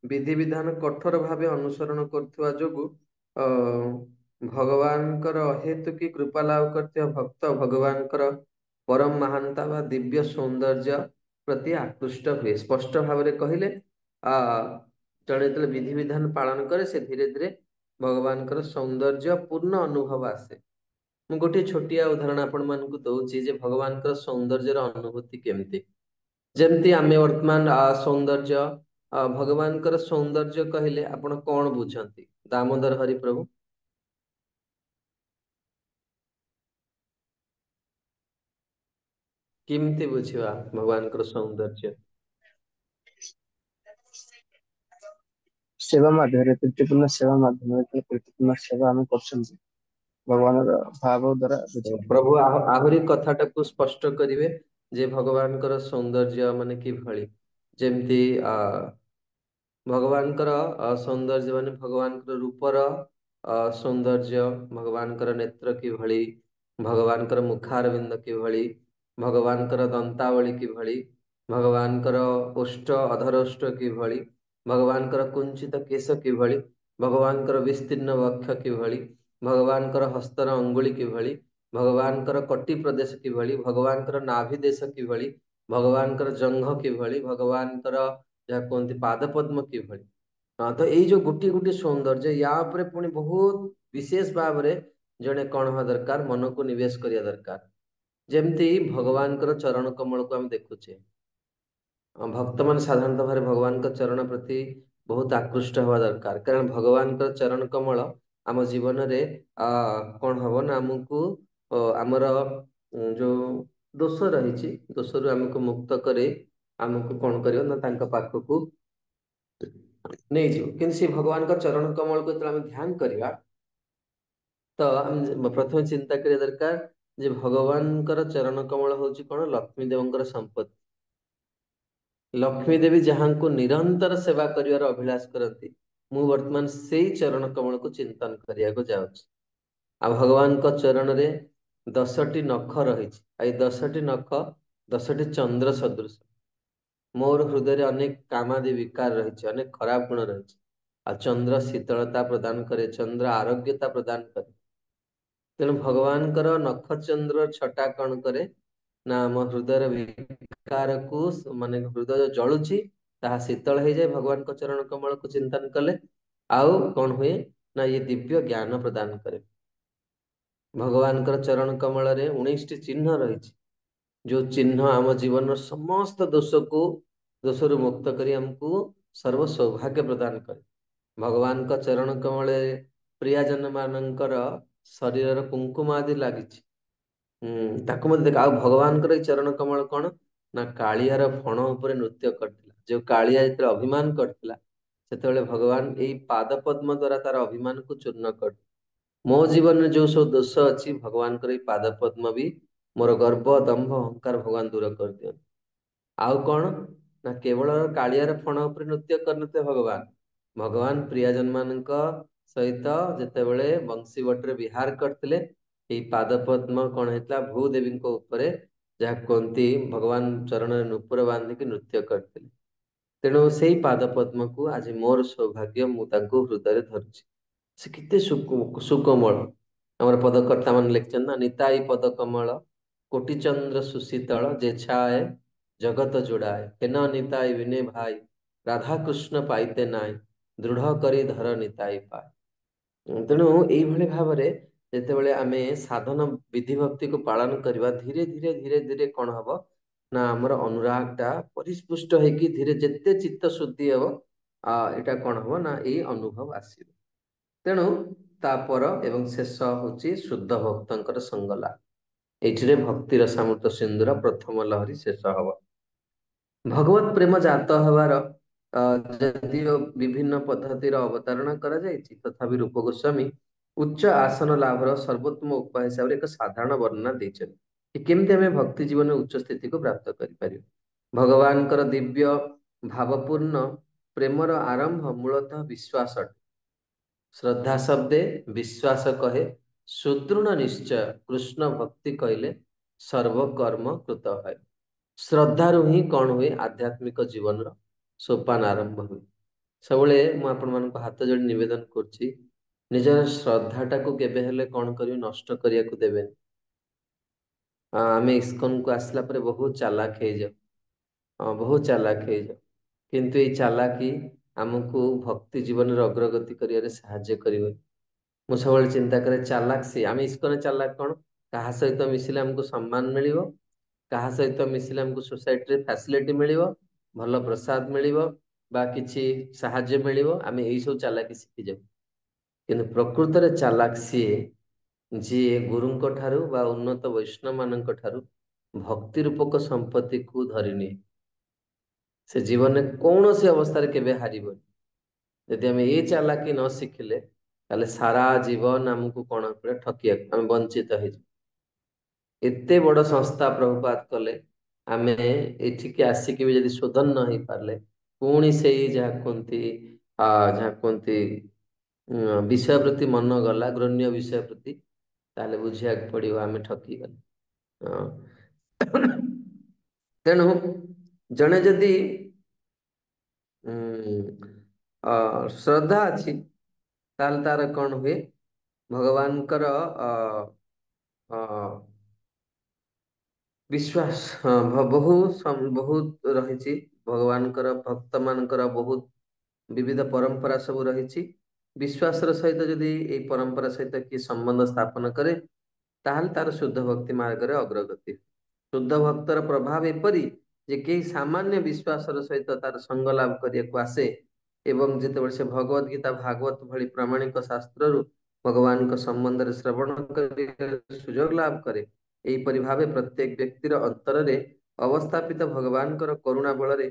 ବିଧିବିଧାନ କଠୋର ଭାବେ ଅନୁସରଣ କରୁଥିବା ଯୋଗୁ ଭଗବାନଙ୍କର ଅହେତୁକୀ କୃପା ଲାଭ କରିଥିବା ଭକ୍ତ ଭଗବାନଙ୍କର ପରମ ମହାନତା ବା ଦିବ୍ୟ ସୌନ୍ଦର୍ଯ୍ୟ ପ୍ରତି ଆକୃଷ୍ଟ ହୁଏ। ସ୍ପଷ୍ଟ ଭାବରେ କହିଲେ ଜଣେ ଯେତେବେଳେ ବିଧିବିଧାନ ପାଳନ କରେ ସେ ଧୀରେ ଧୀରେ ଭଗବାନଙ୍କର ସୌନ୍ଦର୍ଯ୍ୟ ପୂର୍ଣ୍ଣ ଅନୁଭବ ଆସେ। ମୁଁ ଗୋଟିଏ ଛୋଟିଆ ଉଦାହରଣ ଆପଣ ମାନଙ୍କୁ ଦଉଛି ଯେ ଭଗବାନଙ୍କର ସୌନ୍ଦର୍ଯ୍ୟର ଅନୁଭୂତି କେମିତି। ଯେମିତି ଆମେ ବର୍ତ୍ତମାନ ସୌନ୍ଦର୍ଯ୍ୟ ଭଗବାନଙ୍କର ସୌନ୍ଦର୍ଯ୍ୟ କହିଲେ ଆପଣ କଣ ବୁଝନ୍ତି? ଦାମୋଦର ହରି ପ୍ରଭୁ କେମିତି ବୁଝିବା ଭଗବାନଙ୍କର ସୌନ୍ଦର୍ଯ୍ୟ? ସେବା ମାଧ୍ୟମରେ, ପ୍ରୀତିପୂର୍ଣ୍ଣ ସେବା ମାଧ୍ୟମରେ ପ୍ରୀତିପୂର୍ଣ୍ଣ ସେବା ଆମେ କରୁଛନ୍ତି ଭଗବାନର ଭାବ ଦ୍ଵାରା ବୁଝିପାରିବା। ପ୍ରଭୁ ଆହୁରି କଥାଟାକୁ ସ୍ପଷ୍ଟ କରିବେ ଯେ ଭଗବାନଙ୍କର ସୌନ୍ଦର୍ଯ୍ୟ ମାନେ କିଭଳି। ଯେମିତି ଭଗବାନଙ୍କର ସୌନ୍ଦର୍ଯ୍ୟ ମାନେ ଭଗବାନଙ୍କର ରୂପର ସୌନ୍ଦର୍ଯ୍ୟ, ଭଗବାନଙ୍କର ନେତ୍ର କିଭଳି, ଭଗବାନଙ୍କର ମୁଖାରବିନ୍ଦ କିଭଳି, ଭଗବାନଙ୍କର ଦନ୍ତାବଳୀ କିଭଳି, ଭଗବାନଙ୍କର ଓଷ୍ଠ ଅଧରୋଷ୍ଠ କିଭଳି, ଭଗବାନଙ୍କର କୁଞ୍ଚିତ କେଶ କିଭଳି, ଭଗବାନଙ୍କର ବିସ୍ତୀର୍ଣ୍ଣ ବକ୍ଷ କିଭଳି, ଭଗବାନଙ୍କର ହସ୍ତର ଅଙ୍ଗୁଳି କିଭଳି, ଭଗବାନଙ୍କର କଟି ପ୍ରଦେଶ କିଭଳି, ଭଗବାନଙ୍କର ନାଭି ଦେଶ କିଭଳି, ଭଗବାନଙ୍କର ଜଙ୍ଘ କିଭଳି, ଭଗବାନଙ୍କର ଯାହା କୁହନ୍ତି ପାଦ ପଦ୍ମ କିଭଳି। ତ ଏଇ ଯୋଉ ଗୋଟିଏ ଗୋଟିଏ ସୌନ୍ଦର୍ଯ୍ୟ, ୟା ଉପରେ ପୁଣି ବହୁତ ବିଶେଷ ଭାବରେ ଜଣେ କଣ ହବା ଦରକାର, ମନକୁ ନିବେଶ କରିବା ଦରକାର। ଯେମିତି ଭଗବାନଙ୍କର ଚରଣ କମଳକୁ ଆମେ ଦେଖୁଛେ, ଭକ୍ତମାନେ ସାଧାରଣତଃ ଭାବରେ ଭଗବାନଙ୍କ ଚରଣ ପ୍ରତି ବହୁତ ଆକୃଷ୍ଟ ହବା ଦରକାର। କାରଣ ଭଗବାନଙ୍କର ଚରଣ କମଳ ଆମ ଜୀବନରେ କଣ ହବ ନା ଆମକୁ ଆମର ଯୋଉ ଦୋଷ ରହିଛି ଦୋଷରୁ ଆମକୁ ମୁକ୍ତ କରି ଆମକୁ କଣ କରିବ ନା ତାଙ୍କ ପାଖକୁ ନେଇଯିବ। କିନ୍ତୁ ସେ ଭଗବାନଙ୍କ ଚରଣ କମଳକୁ ଯେତେବେଳେ ଆମେ ଧ୍ୟାନ କରିବା ତ ଆମେ ପ୍ରଥମେ ଚିନ୍ତା କରିବା ଦରକାର ଯେ ଭଗବାନଙ୍କର ଚରଣ କମଳ ହଉଛି କଣ, ଲକ୍ଷ୍ମୀ ଦେବଙ୍କର ସମ୍ପତ୍ତି। ଲକ୍ଷ୍ମୀ ଦେବୀ ଯାହାଙ୍କୁ ନିରନ୍ତର ସେବା କରିବାର ଅଭିଳାଷ କରନ୍ତି, ମୁଁ ବର୍ତ୍ତମାନ ସେଇ ଚରଣ କମଳକୁ ଚିନ୍ତନ କରିବାକୁ ଯାଉଛି। ଆଉ ଭଗବାନଙ୍କ ଚରଣରେ 10ଟି ନଖ ରହିଛି, ଆଉ ଏଇ 10ଟି ନଖ 10ଟି ଚନ୍ଦ୍ର ସଦୃଶ। ମୋର ହୃଦୟରେ ଅନେକ କାମାଦି ବିକାର ରହିଛି, ଅନେକ ଖରାପ ଗୁଣ ରହିଛି। ଆଉ ଚନ୍ଦ୍ର ଶୀତଳତା ପ୍ରଦାନ କରେ, ଚନ୍ଦ୍ର ଆରୋଗ୍ୟତା ପ୍ରଦାନ କରେ। ତେଣୁ ଭଗବାନଙ୍କର ନଖ ଚନ୍ଦ୍ର ଛଟା କଣ କରେ ନା ଆମ ହୃଦୟର ବିକାରକୁ, ମାନେ ହୃଦୟ ଜଳୁଛି ତାହା ଶୀତଳ ହେଇଯାଏ ଭଗବାନଙ୍କ ଚରଣ କମଳକୁ ଚିନ୍ତନ କଲେ। ଆଉ କଣ ହୁଏ ନା ଇଏ ଦିବ୍ୟ ଜ୍ଞାନ ପ୍ରଦାନ କରେ। ଭଗବାନଙ୍କର ଚରଣ କମଳରେ 19ଟି ଚିହ୍ନ ରହିଛି, ଯୋଉ ଚିହ୍ନ ଆମ ଜୀବନର ସମସ୍ତ ଦୋଷରୁ ମୁକ୍ତ କରି ଆମକୁ ସର୍ବ ସୌଭାଗ୍ୟ ପ୍ରଦାନ କରେ। ଭଗବାନଙ୍କ ଚରଣ କମଳରେ ପ୍ରିୟଜନ ମାନଙ୍କର ଶରୀରର କୁଙ୍କୁମ ଆଦି ଲାଗିଛି। ତାକୁ ମଧ୍ୟ ଦେଖ। ଆଉ ଭଗବାନଙ୍କର ଏଇ ଚରଣ କମଳ କଣ ନା କାଳିଆର ଫଣ ଉପରେ ନୃତ୍ୟ କରିଥିଲା। ଯୋଉ କାଳିଆ ଯେତେବେଳେ ଅଭିମାନ କରିଥିଲା ସେତେବେଳେ ଭଗବାନ ଏଇ ପାଦ ପଦ୍ମ ଦ୍ଵାରା ତାର ଅଭିମାନକୁ ଚୂର୍ଣ୍ଣ କରି, ମୋ ଜୀବନରେ ଯୋଉ ସବୁ ଦୋଷ ଅଛି ଭଗବାନଙ୍କର ଏଇ ପାଦ ପଦ୍ମ ବି ମୋର ଗର୍ବ ଦମ୍ଭ ଅହଙ୍କାର ଭଗବାନ ଦୂର କରିଦିଅନ୍ତି। ଆଉ କଣ ନା କେବଳ କାଳିଆର ଫଣ ଉପରେ ନୃତ୍ୟ କରିନଥିଲେ ଭଗବାନ, ଭଗବାନ ପ୍ରିୟଜନ ମାନଙ୍କ ସହିତ ଯେତେବେଳେ ବଂଶୀ ବଟରେ ବିହାର କରିଥିଲେ, ଏଇ ପାଦ ପଦ୍ମ କଣ ହେଇଥିଲା ଭୂଦେବୀଙ୍କ ଉପରେ, ଯାହା କୁହନ୍ତି ଭଗବାନ ଚରଣରେ ନୂପୁର ବାନ୍ଧିକି ନୃତ୍ୟ କରିଥିଲେ। ତେଣୁ ସେଇ ପାଦ ପଦ୍ମକୁ ଆଜି ମୋର ସୌଭାଗ୍ୟ, ମୁଁ ତାଙ୍କୁ ହୃଦୟରେ ଧରୁଛି। ସେ କେତେ ସୁକୋମଳ। ଆମର ପଦକର୍ତ୍ତା ମାନେ ଲେଖିଛନ୍ତି ନା, ନିତାଇ ପଦ କମଳ କୋଟି ଚନ୍ଦ୍ର ସୁଶୀତଳ ଯେ ଛାଏ ଜଗତ ଯୋଡାଏ, ହେନ ନିତାଇ ବିନେ ଭାଇ ରାଧାକୃଷ୍ଣ ପାଇତେ ନାଇଁ ଦୃଢ କରି ଧର ନିତାଇ ପାଏ। ତେଣୁ ଏଇଭଳି ଭାବରେ ଯେତେବେଳେ ଆମେ ସାଧନ ବିଧି ଭକ୍ତିକୁ ପାଳନ କରିବା, ଧୀରେ ଧୀରେ ଧୀରେ ଧୀରେ କଣ ହବ ନା ଆମର ଅନୁରାଗ ଟା ପରିସ୍ପୃଷ୍ଟ ହେଇକି ଧୀରେ ଯେତେ ଚିତ୍ତ ଶୁଦ୍ଧି ହବ ଏଇଟା କଣ ହବ ନା ଏଇ ଅନୁଭବ ଆସିବ। ତେଣୁ ତାପର ଏବଂ ଶେଷ ହଉଛି ଶୁଦ୍ଧ ଭକ୍ତଙ୍କର ସଙ୍ଗଲା। ଏଇଠିରେ ଭକ୍ତିର ସାମୁତ ସିନ୍ଦୁର ପ୍ରଥମ ଲହରୀ ଶେଷ ହବ। ଭଗବତ ପ୍ରେମ ଜାତ ହେବାର ଯଦିଓ ବିଭିନ୍ନ ପଦ୍ଧତିର ଅବତାରଣା କରାଯାଇଛି, ତଥାପି ରୂପ ଗୋସ୍ୱାମୀ ଉଚ୍ଚ ଆସନ ଲାଭର ସର୍ବୋତ୍ତମ ଉପାୟ ହିସାବରେ ଏକ ସାଧାରଣ ବର୍ଣ୍ଣନା ଦେଇଛନ୍ତି କି କେମିତି ଆମେ ଭକ୍ତି ଜୀବନରେ ଉଚ୍ଚ ସ୍ଥିତିକୁ ପ୍ରାପ୍ତ କରିପାରିବା। ଭଗବାନଙ୍କର ଦିବ୍ୟ ଭାବପୂର୍ଣ୍ଣ ପ୍ରେମର ଆରମ୍ଭ ମୂଳତଃ ବିଶ୍ୱାସ ଅଟେ। ଶ୍ରଦ୍ଧା ଶବ୍ଦେ ବିଶ୍ୱାସ କହେ, ସୁଦୃଢ ନିଶ୍ଚୟ କୃଷ୍ଣ ଭକ୍ତି କହିଲେ ସର୍ବକର୍ମ କୃତ ହୁଏ। ଶ୍ରଦ୍ଧାରୁ ହିଁ କଣ ହୁଏ, ଆଧ୍ୟାତ୍ମିକ ଜୀବନର ସୋପାନ ଆରମ୍ଭ ହୁଏ। ସବୁବେଳେ ମୁଁ ଆପଣମାନଙ୍କୁ ହାତ ଯୋଡ଼ି ନିବେଦନ କରୁଛି, ନିଜର ଶ୍ରଦ୍ଧାଟାକୁ କେବେ ହେଲେ କଣ କରିବେ, ନଷ୍ଟ କରିବାକୁ ଦେବେନି। ଆମେ ଇସ୍କନକୁ ଆସିଲା ପରେ ବହୁତ ଚାଲାକ ହେଇଯାଉ, ବହୁତ ଚାଲାକ ହେଇଯାଉ, କିନ୍ତୁ ଏଇ ଚାଲାକି ଆମକୁ ଭକ୍ତି ଜୀବନରେ ଅଗ୍ରଗତି କରିବାରେ ସାହାଯ୍ୟ କରିବ। ମୁଁ ସବୁବେଳେ ଚିନ୍ତା କରେ ଚାଲାକ ସେ ଆମେ ଇସ୍କନରେ ଚାଲାକ କଣ, କାହା ସହିତ ମିଶିଲେ ଆମକୁ ସମ୍ମାନ ମିଳିବ, କାହା ସହିତ ମିଶିଲେ ଆମକୁ ସୋସାଇଟିରେ ଫ୍ୟାସିଲିଟି ମିଳିବ, ଭଲ ପ୍ରସାଦ ମିଳିବ ବା କିଛି ସାହାଯ୍ୟ ମିଳିବ, ଆମେ ଏଇ ସବୁ ଚାଲାକି ଶିଖିଯାଉ। କିନ୍ତୁ ପ୍ରକୃତରେ ଚାଲାକ ସିଏ ଯିଏ ଗୁରୁଙ୍କ ଠାରୁ ବା ଉନ୍ନତ ବୈଷ୍ଣବ ମାନଙ୍କ ଠାରୁ ଭକ୍ତି ରୂପକ ସମ୍ପତ୍ତିକୁ ଧରିନିଏ। ସେ ଜୀବନରେ କୌଣସି ଅବସ୍ଥାରେ କେବେ ହାରିବନି। ଯଦି ଆମେ ଏ ଚାଲାକି ନ ଶିଖିଲେ ତାହେଲେ ସାରା ଜୀବନ ଆମକୁ କଣ ପୁରା ଠକିବାକୁ, ଆମେ ବଞ୍ଚିତ ହେଇଯିବୁ। ଏତେ ବଡ ସଂସ୍ଥା ପ୍ରଭୁପାତ କଲେ, ଆମେ ଏଠିକି ଆସିକି ବି ଯଦି ଶୋଧନ ନ ହେଇପାରିଲେ, ପୁଣି ସେଇ ଯାହା କୁହନ୍ତି ବିଷୟ ପ୍ରତି ମନ ଗଲା, ଗ୍ରହ୍ୟ ବିଷୟ ପ୍ରତି, ତାହେଲେ ବୁଝିବାକୁ ପଡିବ ଆମେ ଠକିଗଲେ। ତେଣୁ ଜଣେ ଯଦି ଶ୍ରଦ୍ଧା ଅଛି, ତାହେଲେ ତାର କଣ ହୁଏ, ଭଗବାନଙ୍କର ବିଶ୍ୱାସ ବହୁତ ରହିଛି। ଭଗବାନଙ୍କର ଭକ୍ତ ମାନଙ୍କର ବହୁତ ବିବିଧ ପରମ୍ପରା ସବୁ ରହିଛି। ବିଶ୍ୱାସର ସହିତ ଯଦି ଏଇ ପରମ୍ପରା ସହିତ କିଏ ସମ୍ବନ୍ଧ ସ୍ଥାପନ କରେ, ତାହେଲେ ତାର ଶୁଦ୍ଧ ଭକ୍ତି ମାର୍ଗରେ ଅଗ୍ରଗତି। ଶୁଦ୍ଧ ଭକ୍ତର ପ୍ରଭାବ ଏପରି ଯେ କେହି ସାମାନ୍ୟ ବିଶ୍ୱାସର ସହିତ ତାର ସଙ୍ଗ ଲାଭ କରିବାକୁ ଆସେ ଏବଂ ଯେତେବେଳେ ସେ ଭଗବତ ଗୀତା ଭାଗବତ ଭଳି ପ୍ରାମାଣିକ ଶାସ୍ତ୍ରରୁ ଭଗବାନଙ୍କ ସମ୍ବନ୍ଧରେ ଶ୍ରବଣ କରିବାର ସୁଯୋଗ ଲାଭ କରେ, ଏହିପରି ଭାବେ ପ୍ରତ୍ୟେକ ବ୍ୟକ୍ତିର ଅନ୍ତରରେ ଅବସ୍ଥାପିତ ଭଗବାନଙ୍କର କରୁଣା ବଳରେ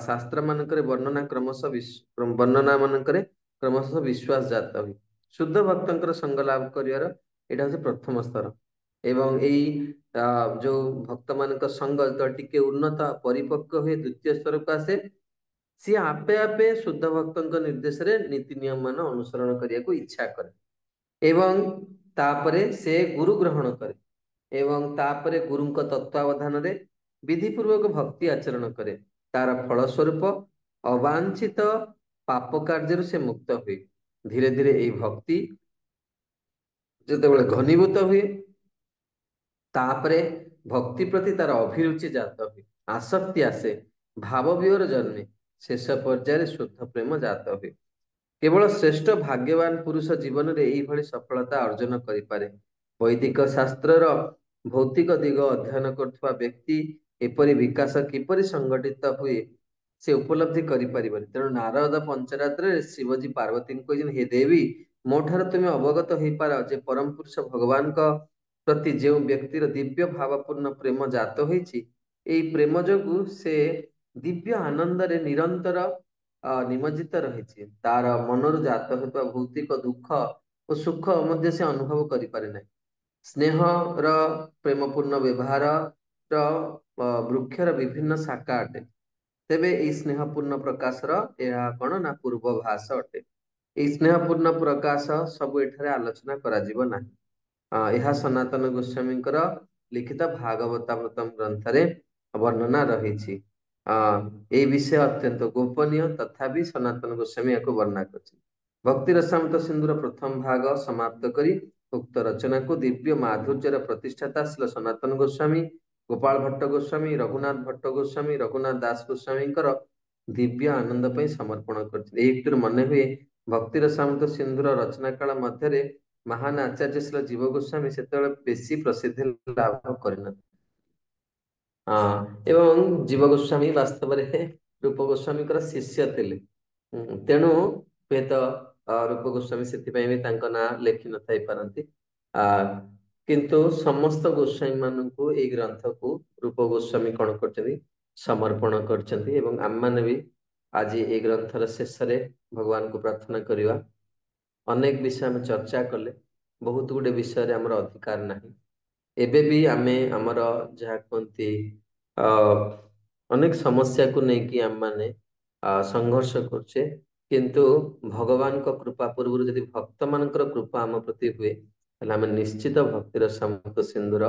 ଶାସ୍ତ୍ର ମାନଙ୍କରେ ବର୍ଣ୍ଣନା ମାନଙ୍କରେ କ୍ରମଶଃ ବିଶ୍ୱାସ ଜାତ ହୁଏ। ଶୁଦ୍ଧ ଭକ୍ତଙ୍କର ସଙ୍ଗ ଲାଭ କରିବାର ଏଇଟା ହଉଛି ପ୍ରଥମ ସ୍ତର। ଏବଂ ଏଇ ଯୋଉ ଭକ୍ତ ମାନଙ୍କ ସଙ୍ଗ ଯେତେବେଳେ ଟିକେ ଉନ୍ନତ ପରିପକ୍ୱ ହୁଏ, ଦ୍ୱିତୀୟ ସ୍ତରକୁ ଆସେ, ସିଏ ଆପେ ଆପେ ଶୁଦ୍ଧ ଭକ୍ତଙ୍କ ନିର୍ଦ୍ଦେଶରେ ନୀତି ନିୟମ ମାନ ଅନୁସରଣ କରିବାକୁ ଇଚ୍ଛା କରେ ଏବଂ ତାପରେ ସେ ଗୁରୁ ଗ୍ରହଣ କରେ ଏବଂ ତାପରେ ଗୁରୁଙ୍କ ତତ୍ୱାବଧାନରେ ବିଧିପୂର୍ବକ ଭକ୍ତି ଆଚରଣ କରେ। ତାର ଫଳସ୍ୱରୂପ ଅବାଞ୍ଛିତ ପାପ କାର୍ଯ୍ୟରୁ ସେ ମୁକ୍ତ ହୁଏ। ଧୀରେ ଧୀରେ ଏଇ ଭକ୍ତି ଯେତେବେଳେ ଘନୀଭୂତ ହୁଏ, ତାପରେ ଭକ୍ତି ପ୍ରତି ତାର ଅଭିରୁଚି ଜାତ ହୁଏ, ଆସକ୍ତି ଆସେ, ଭାବ ବିହର ଜନ୍ମେ, ଶେଷ ପର୍ଯ୍ୟାୟରେ ଶୁଦ୍ଧ ପ୍ରେମ ଜାତ ହୁଏ। କେବଳ ଶ୍ରେଷ୍ଠ ଭାଗ୍ୟବାନ ପୁରୁଷ ଜୀବନରେ ଏଇଭଳି ସଫଳତା ଅର୍ଜନ କରିପାରେ। ବୈଦିକ ଶାସ୍ତ୍ରର ଭୌତିକ ଦିଗ ଅଧ୍ୟୟନ କରୁଥିବା ବ୍ୟକ୍ତି ଏପରି ବିକାଶ କିପରି ସଂଗଠିତ ହୁଏ ସେ ଉପଲବ୍ଧି କରିପାରିବନି। ତେଣୁ ନାରଦ ପଞ୍ଚରାତ୍ରରେ ଶିବଜୀ ପାର୍ବତୀଙ୍କୁ କହିଛନ୍ତି, ହେ ଦେବୀ, ମୋ ଠାରୁ ତୁମେ ଅବଗତ ହେଇପାର ଯେ ପରମ ପୁରୁଷ ଭଗବାନଙ୍କ ପ୍ରତି ଯେଉଁ ବ୍ୟକ୍ତିର ଦିବ୍ୟ ଭାବପୂର୍ଣ୍ଣ ପ୍ରେମ ଜାତ ହୋଇଛି, ଏଇ ପ୍ରେମ ଯୋଗୁ ସେ ଦିବ୍ୟ ଆନନ୍ଦରେ ନିରନ୍ତର ନିମଜ୍ଜିତ ରହିଛି। ତାର ମନରୁ ଜାତ ହେଉଥିବା ଭୌତିକ ଦୁଃଖ ଓ ସୁଖ ମଧ୍ୟ ସେ ଅନୁଭବ କରିପାରେ ନାହିଁ। ସ୍ନେହର ପ୍ରେମପୂର୍ଣ୍ଣ ବ୍ୟବହାରର ବୃକ୍ଷର ବିଭିନ୍ନ ଶାଖା ଅଟେ। ତେବେ ଏଇ ସ୍ନେହପୂର୍ଣ୍ଣ ପ୍ରକାଶର ଏହା କଣ ନା ପୂର୍ବଭାସ ଅଟେ। ଏଇ ସ୍ନେହପୂର୍ଣ୍ଣ ପ୍ରକାଶ ସବୁ ଏଠାରେ ଆଲୋଚନା କରାଯିବ ନାହିଁ। ଏହା ସନାତନ ଗୋସ୍ୱାମୀଙ୍କର ଲିଖିତ ଭାଗବତାମୃତମ ଗ୍ରନ୍ଥରେ ବର୍ଣ୍ଣନା ରହିଛି। ଏଇ ବିଷୟ ଅତ୍ୟନ୍ତ ଗୋପନୀୟ, ତଥାପି ସନାତନ ଗୋସ୍ୱାମୀ ଏହାକୁ ବର୍ଣ୍ଣନା କରିଛନ୍ତି। ଭକ୍ତି ରସାମୃତ ସିନ୍ଧୁର ପ୍ରଥମ ଭାଗ ସମାପ୍ତ କରି ଉକ୍ତ ରଚନାକୁ ଦିବ୍ୟ ମାଧୁର୍ଯ୍ୟର ପ୍ରତିଷ୍ଠାତା ଶ୍ରୀଲ ସନାତନ ଗୋସ୍ୱାମୀ, ଗୋପାଳ ଭଟ୍ଟ ଗୋସ୍ୱାମୀ, ରଘୁନାଥ ଭଟ୍ଟ ଗୋସ୍ୱାମୀ, ରଘୁନାଥ ଦାସ ଗୋସ୍ୱାମୀଙ୍କର ଦିବ୍ୟ ଆନନ୍ଦ ପାଇଁ ସମର୍ପଣ କରିଛନ୍ତି। ଏହି ଭିତରୁ ମନେ ହୁଏ ଭକ୍ତି ରସାମୃତ ସିନ୍ଧୁର ରଚନା କାଳ ମଧ୍ୟରେ ମହାନ ଆଚାର୍ଯ୍ୟ ଶ୍ରୀଲ ଜୀବ ଗୋସ୍ୱାମୀ ସେତେବେଳେ ବେଶୀ ପ୍ରସିଦ୍ଧି ଲାଭ କରିନଥିଲେ। ଏବଂ ଜୀବ ଗୋସ୍ୱାମୀ ବାସ୍ତବରେ ରୂପ ଗୋସ୍ୱାମୀଙ୍କର ଶିଷ୍ୟ ଥିଲେ। ତେଣୁ ହୁଏତ ରୂପ ଗୋସ୍ୱାମୀ ସେଥିପାଇଁ ବି ତାଙ୍କ ନାଁ ଲେଖି ନଥାଇ ପାରନ୍ତି। କିନ୍ତୁ ସମସ୍ତ ଗୋସ୍ୱାମୀ ମାନଙ୍କୁ ଏଇ ଗ୍ରନ୍ଥକୁ ରୂପ ଗୋସ୍ୱାମୀ କଣ କରିଛନ୍ତି, ସମର୍ପଣ କରିଛନ୍ତି ଏବଂ ଆମମାନେ ବି ଆଜି ଏଇ ଗ୍ରନ୍ଥର ଶେଷରେ ଭଗବାନଙ୍କୁ ପ୍ରାର୍ଥନା କରିବା। ଅନେକ ବିଷୟ ଆମେ ଚର୍ଚ୍ଚା କଲେ, ବହୁତ ଗୁଡେ ବିଷୟରେ ଆମର ଅଧିକାର ନାହିଁ। ଏବେ ବି ଆମେ ଆମର ଯାହା କୁହନ୍ତି ଅନେକ ସମସ୍ୟାକୁ ନେଇକି ଆମମାନେ ସଂଘର୍ଷ କରୁଛେ, କିନ୍ତୁ ଭଗବାନଙ୍କ କୃପା ପୂର୍ବରୁ ଯଦି ଭକ୍ତ ମାନଙ୍କର କୃପା ଆମ ପ୍ରତି ହୁଏ, ତାହେଲେ ଆମେ ନିଶ୍ଚିତ ଭକ୍ତିର ସାମନ୍ତ ସିନ୍ଧୁର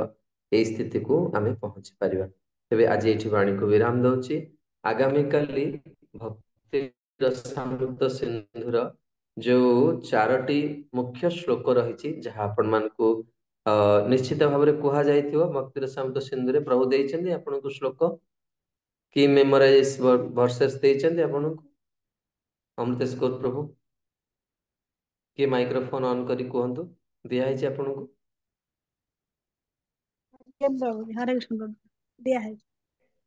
ଏଇ ସ୍ଥିତିକୁ ଆମେ ପହଞ୍ଚି ପାରିବା। ତେବେ ଆଜି ଏଇଠି ବାଣୀକୁ ବିରାମ ଦଉଛି। ଆଗାମୀକାଲି ଭକ୍ତିର ସାମନ୍ତ ସିନ୍ଧୁର ଯୋଉ 4ଟି ମୁଖ୍ୟ ଶ୍ଲୋକ ରହିଛି, ଯାହା ଆପଣମାନଙ୍କୁ ନିଶ୍ଚିତ ଭାବରେ କୁହାଯାଇଥିବ। ଭକ୍ତିର ସାମନ୍ତ ସିନ୍ଧୁରେ ପ୍ରଭୁ ଦେଇଛନ୍ତି ଆପଣଙ୍କୁ ଶ୍ଲୋକ କି ମେମୋରାଇଜ ଭର୍ସେସ୍ ଦେଇଛନ୍ତି ଆପଣଙ୍କୁ? ଅମୃତେଶ କୌର ପ୍ରଭୁ କିଏ ମାଇକ୍ରୋଫୋନ ଅନ୍ କରି କୁହନ୍ତୁ, ଦିଆହେଇଛି ଆପଣଙ୍କୁ? ହରେ କୃଷ୍ଣ ପ୍ରଭୁ ଦିଆ ହେଇଛି,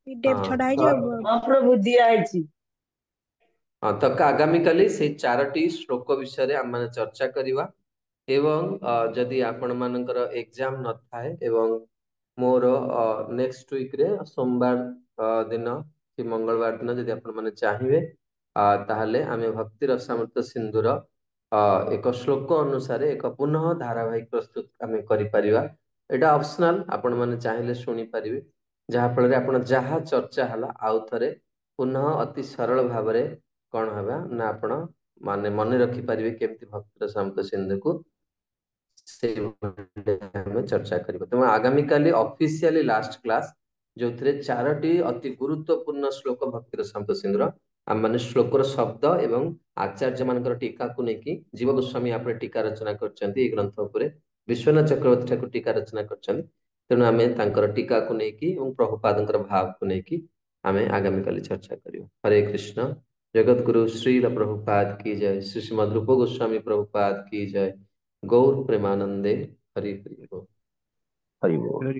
ପିଡିଏଫ ହଁ ଛଡା ତ ହେଇଛି। ହଁ ପ୍ରଭୁ ଦିଆ ହେଇଛି। ତ ଆଗାମୀକାଲି ସେଇ 4ଟି ଶ୍ଲୋକ ବିଷୟରେ ଆମେ ଚର୍ଚ୍ଚା କରିବା। ଏବଂ ଯଦି ଆପଣ ମାନଙ୍କର ଏକ୍ଜାମ ନଥାଏ ଏବଂ ମୋର ନେକ୍ସଟ ୱିକରେ ସୋମବାର ଦିନ କି ମଙ୍ଗଳବାର ଦିନ ଯଦି ଆପଣ ମାନେ ଚାହିଁବେ, ତାହେଲେ ଆମେ ଭକ୍ତି ରସାମୃତ ସିନ୍ଧୁର ଏକ ଶ୍ଲୋକ ଅନୁସାରେ ଏକ ପୁନଃ ଧାରାବାହିକ ପ୍ରସ୍ତୁତ ଆମେ କରିପାରିବା। ଏଇଟା ଅପସନାଲ, ଆପଣ ମାନେ ଚାହିଁଲେ ଶୁଣିପାରିବେ, ଯାହା ଫଳରେ ଆପଣ ଯାହା ଚର୍ଚ୍ଚା ହେଲା ଆଉ ଥରେ ପୁନଃ ଅତି ସରଳ ଭାବରେ କଣ ହବା ନା ଆପଣ ମାନେ ମନେ ରଖିପାରିବେ କେମିତି ଭକ୍ତିର ସାମନ୍ତ ସିନ୍ଧୁକୁ ସେଇଭଳି ଆମେ ଚର୍ଚ୍ଚା କରିବା। ତେଣୁ ଆଗାମୀକାଲି ଅଫିସିଆଲି ଲାଷ୍ଟ କ୍ଲାସ, ଯୋଉଥିରେ 4ଟି ଅତି ଗୁରୁତ୍ୱପୂର୍ଣ୍ଣ ଶ୍ଲୋକ ଭକ୍ତିର ସାମନ୍ତ ସିନ୍ଧୁର। ଆମମାନେ ଶ୍ଲୋକର ଶବ୍ଦ ଏବଂ ଆଚାର୍ଯ୍ୟ ମାନଙ୍କର ଟୀକାକୁ ନେଇକି, ଜୀବ ଗୋସ୍ୱାମୀ ଆପଣ ଟୀକା ରଚନା କରିଛନ୍ତି ଏଇ ଗ୍ରନ୍ଥ ଉପରେ, ବିଶ୍ୱନାଥ ଚକ୍ରବର୍ତ୍ତୀ ଠାକୁର ଟୀକା ରଚନା କରିଛନ୍ତି। ତେଣୁ ଆମେ ତାଙ୍କର ଟୀକାକୁ ନେଇକି ଏବଂ ପ୍ରଭୁପାଦଙ୍କର ଭାବକୁ ନେଇକି ଆମେ ଆଗାମୀକାଲି ଚର୍ଚ୍ଚା କରିବା। ହରେ କୃଷ୍ଣ। जगत गुरु श्रील प्रभुपाद की जय। श्री श्रीमद् रूप गोस्वामी प्रभुपाद की जय। गौर प्रेमानंदे हरि हरि बोल। हरि बोल।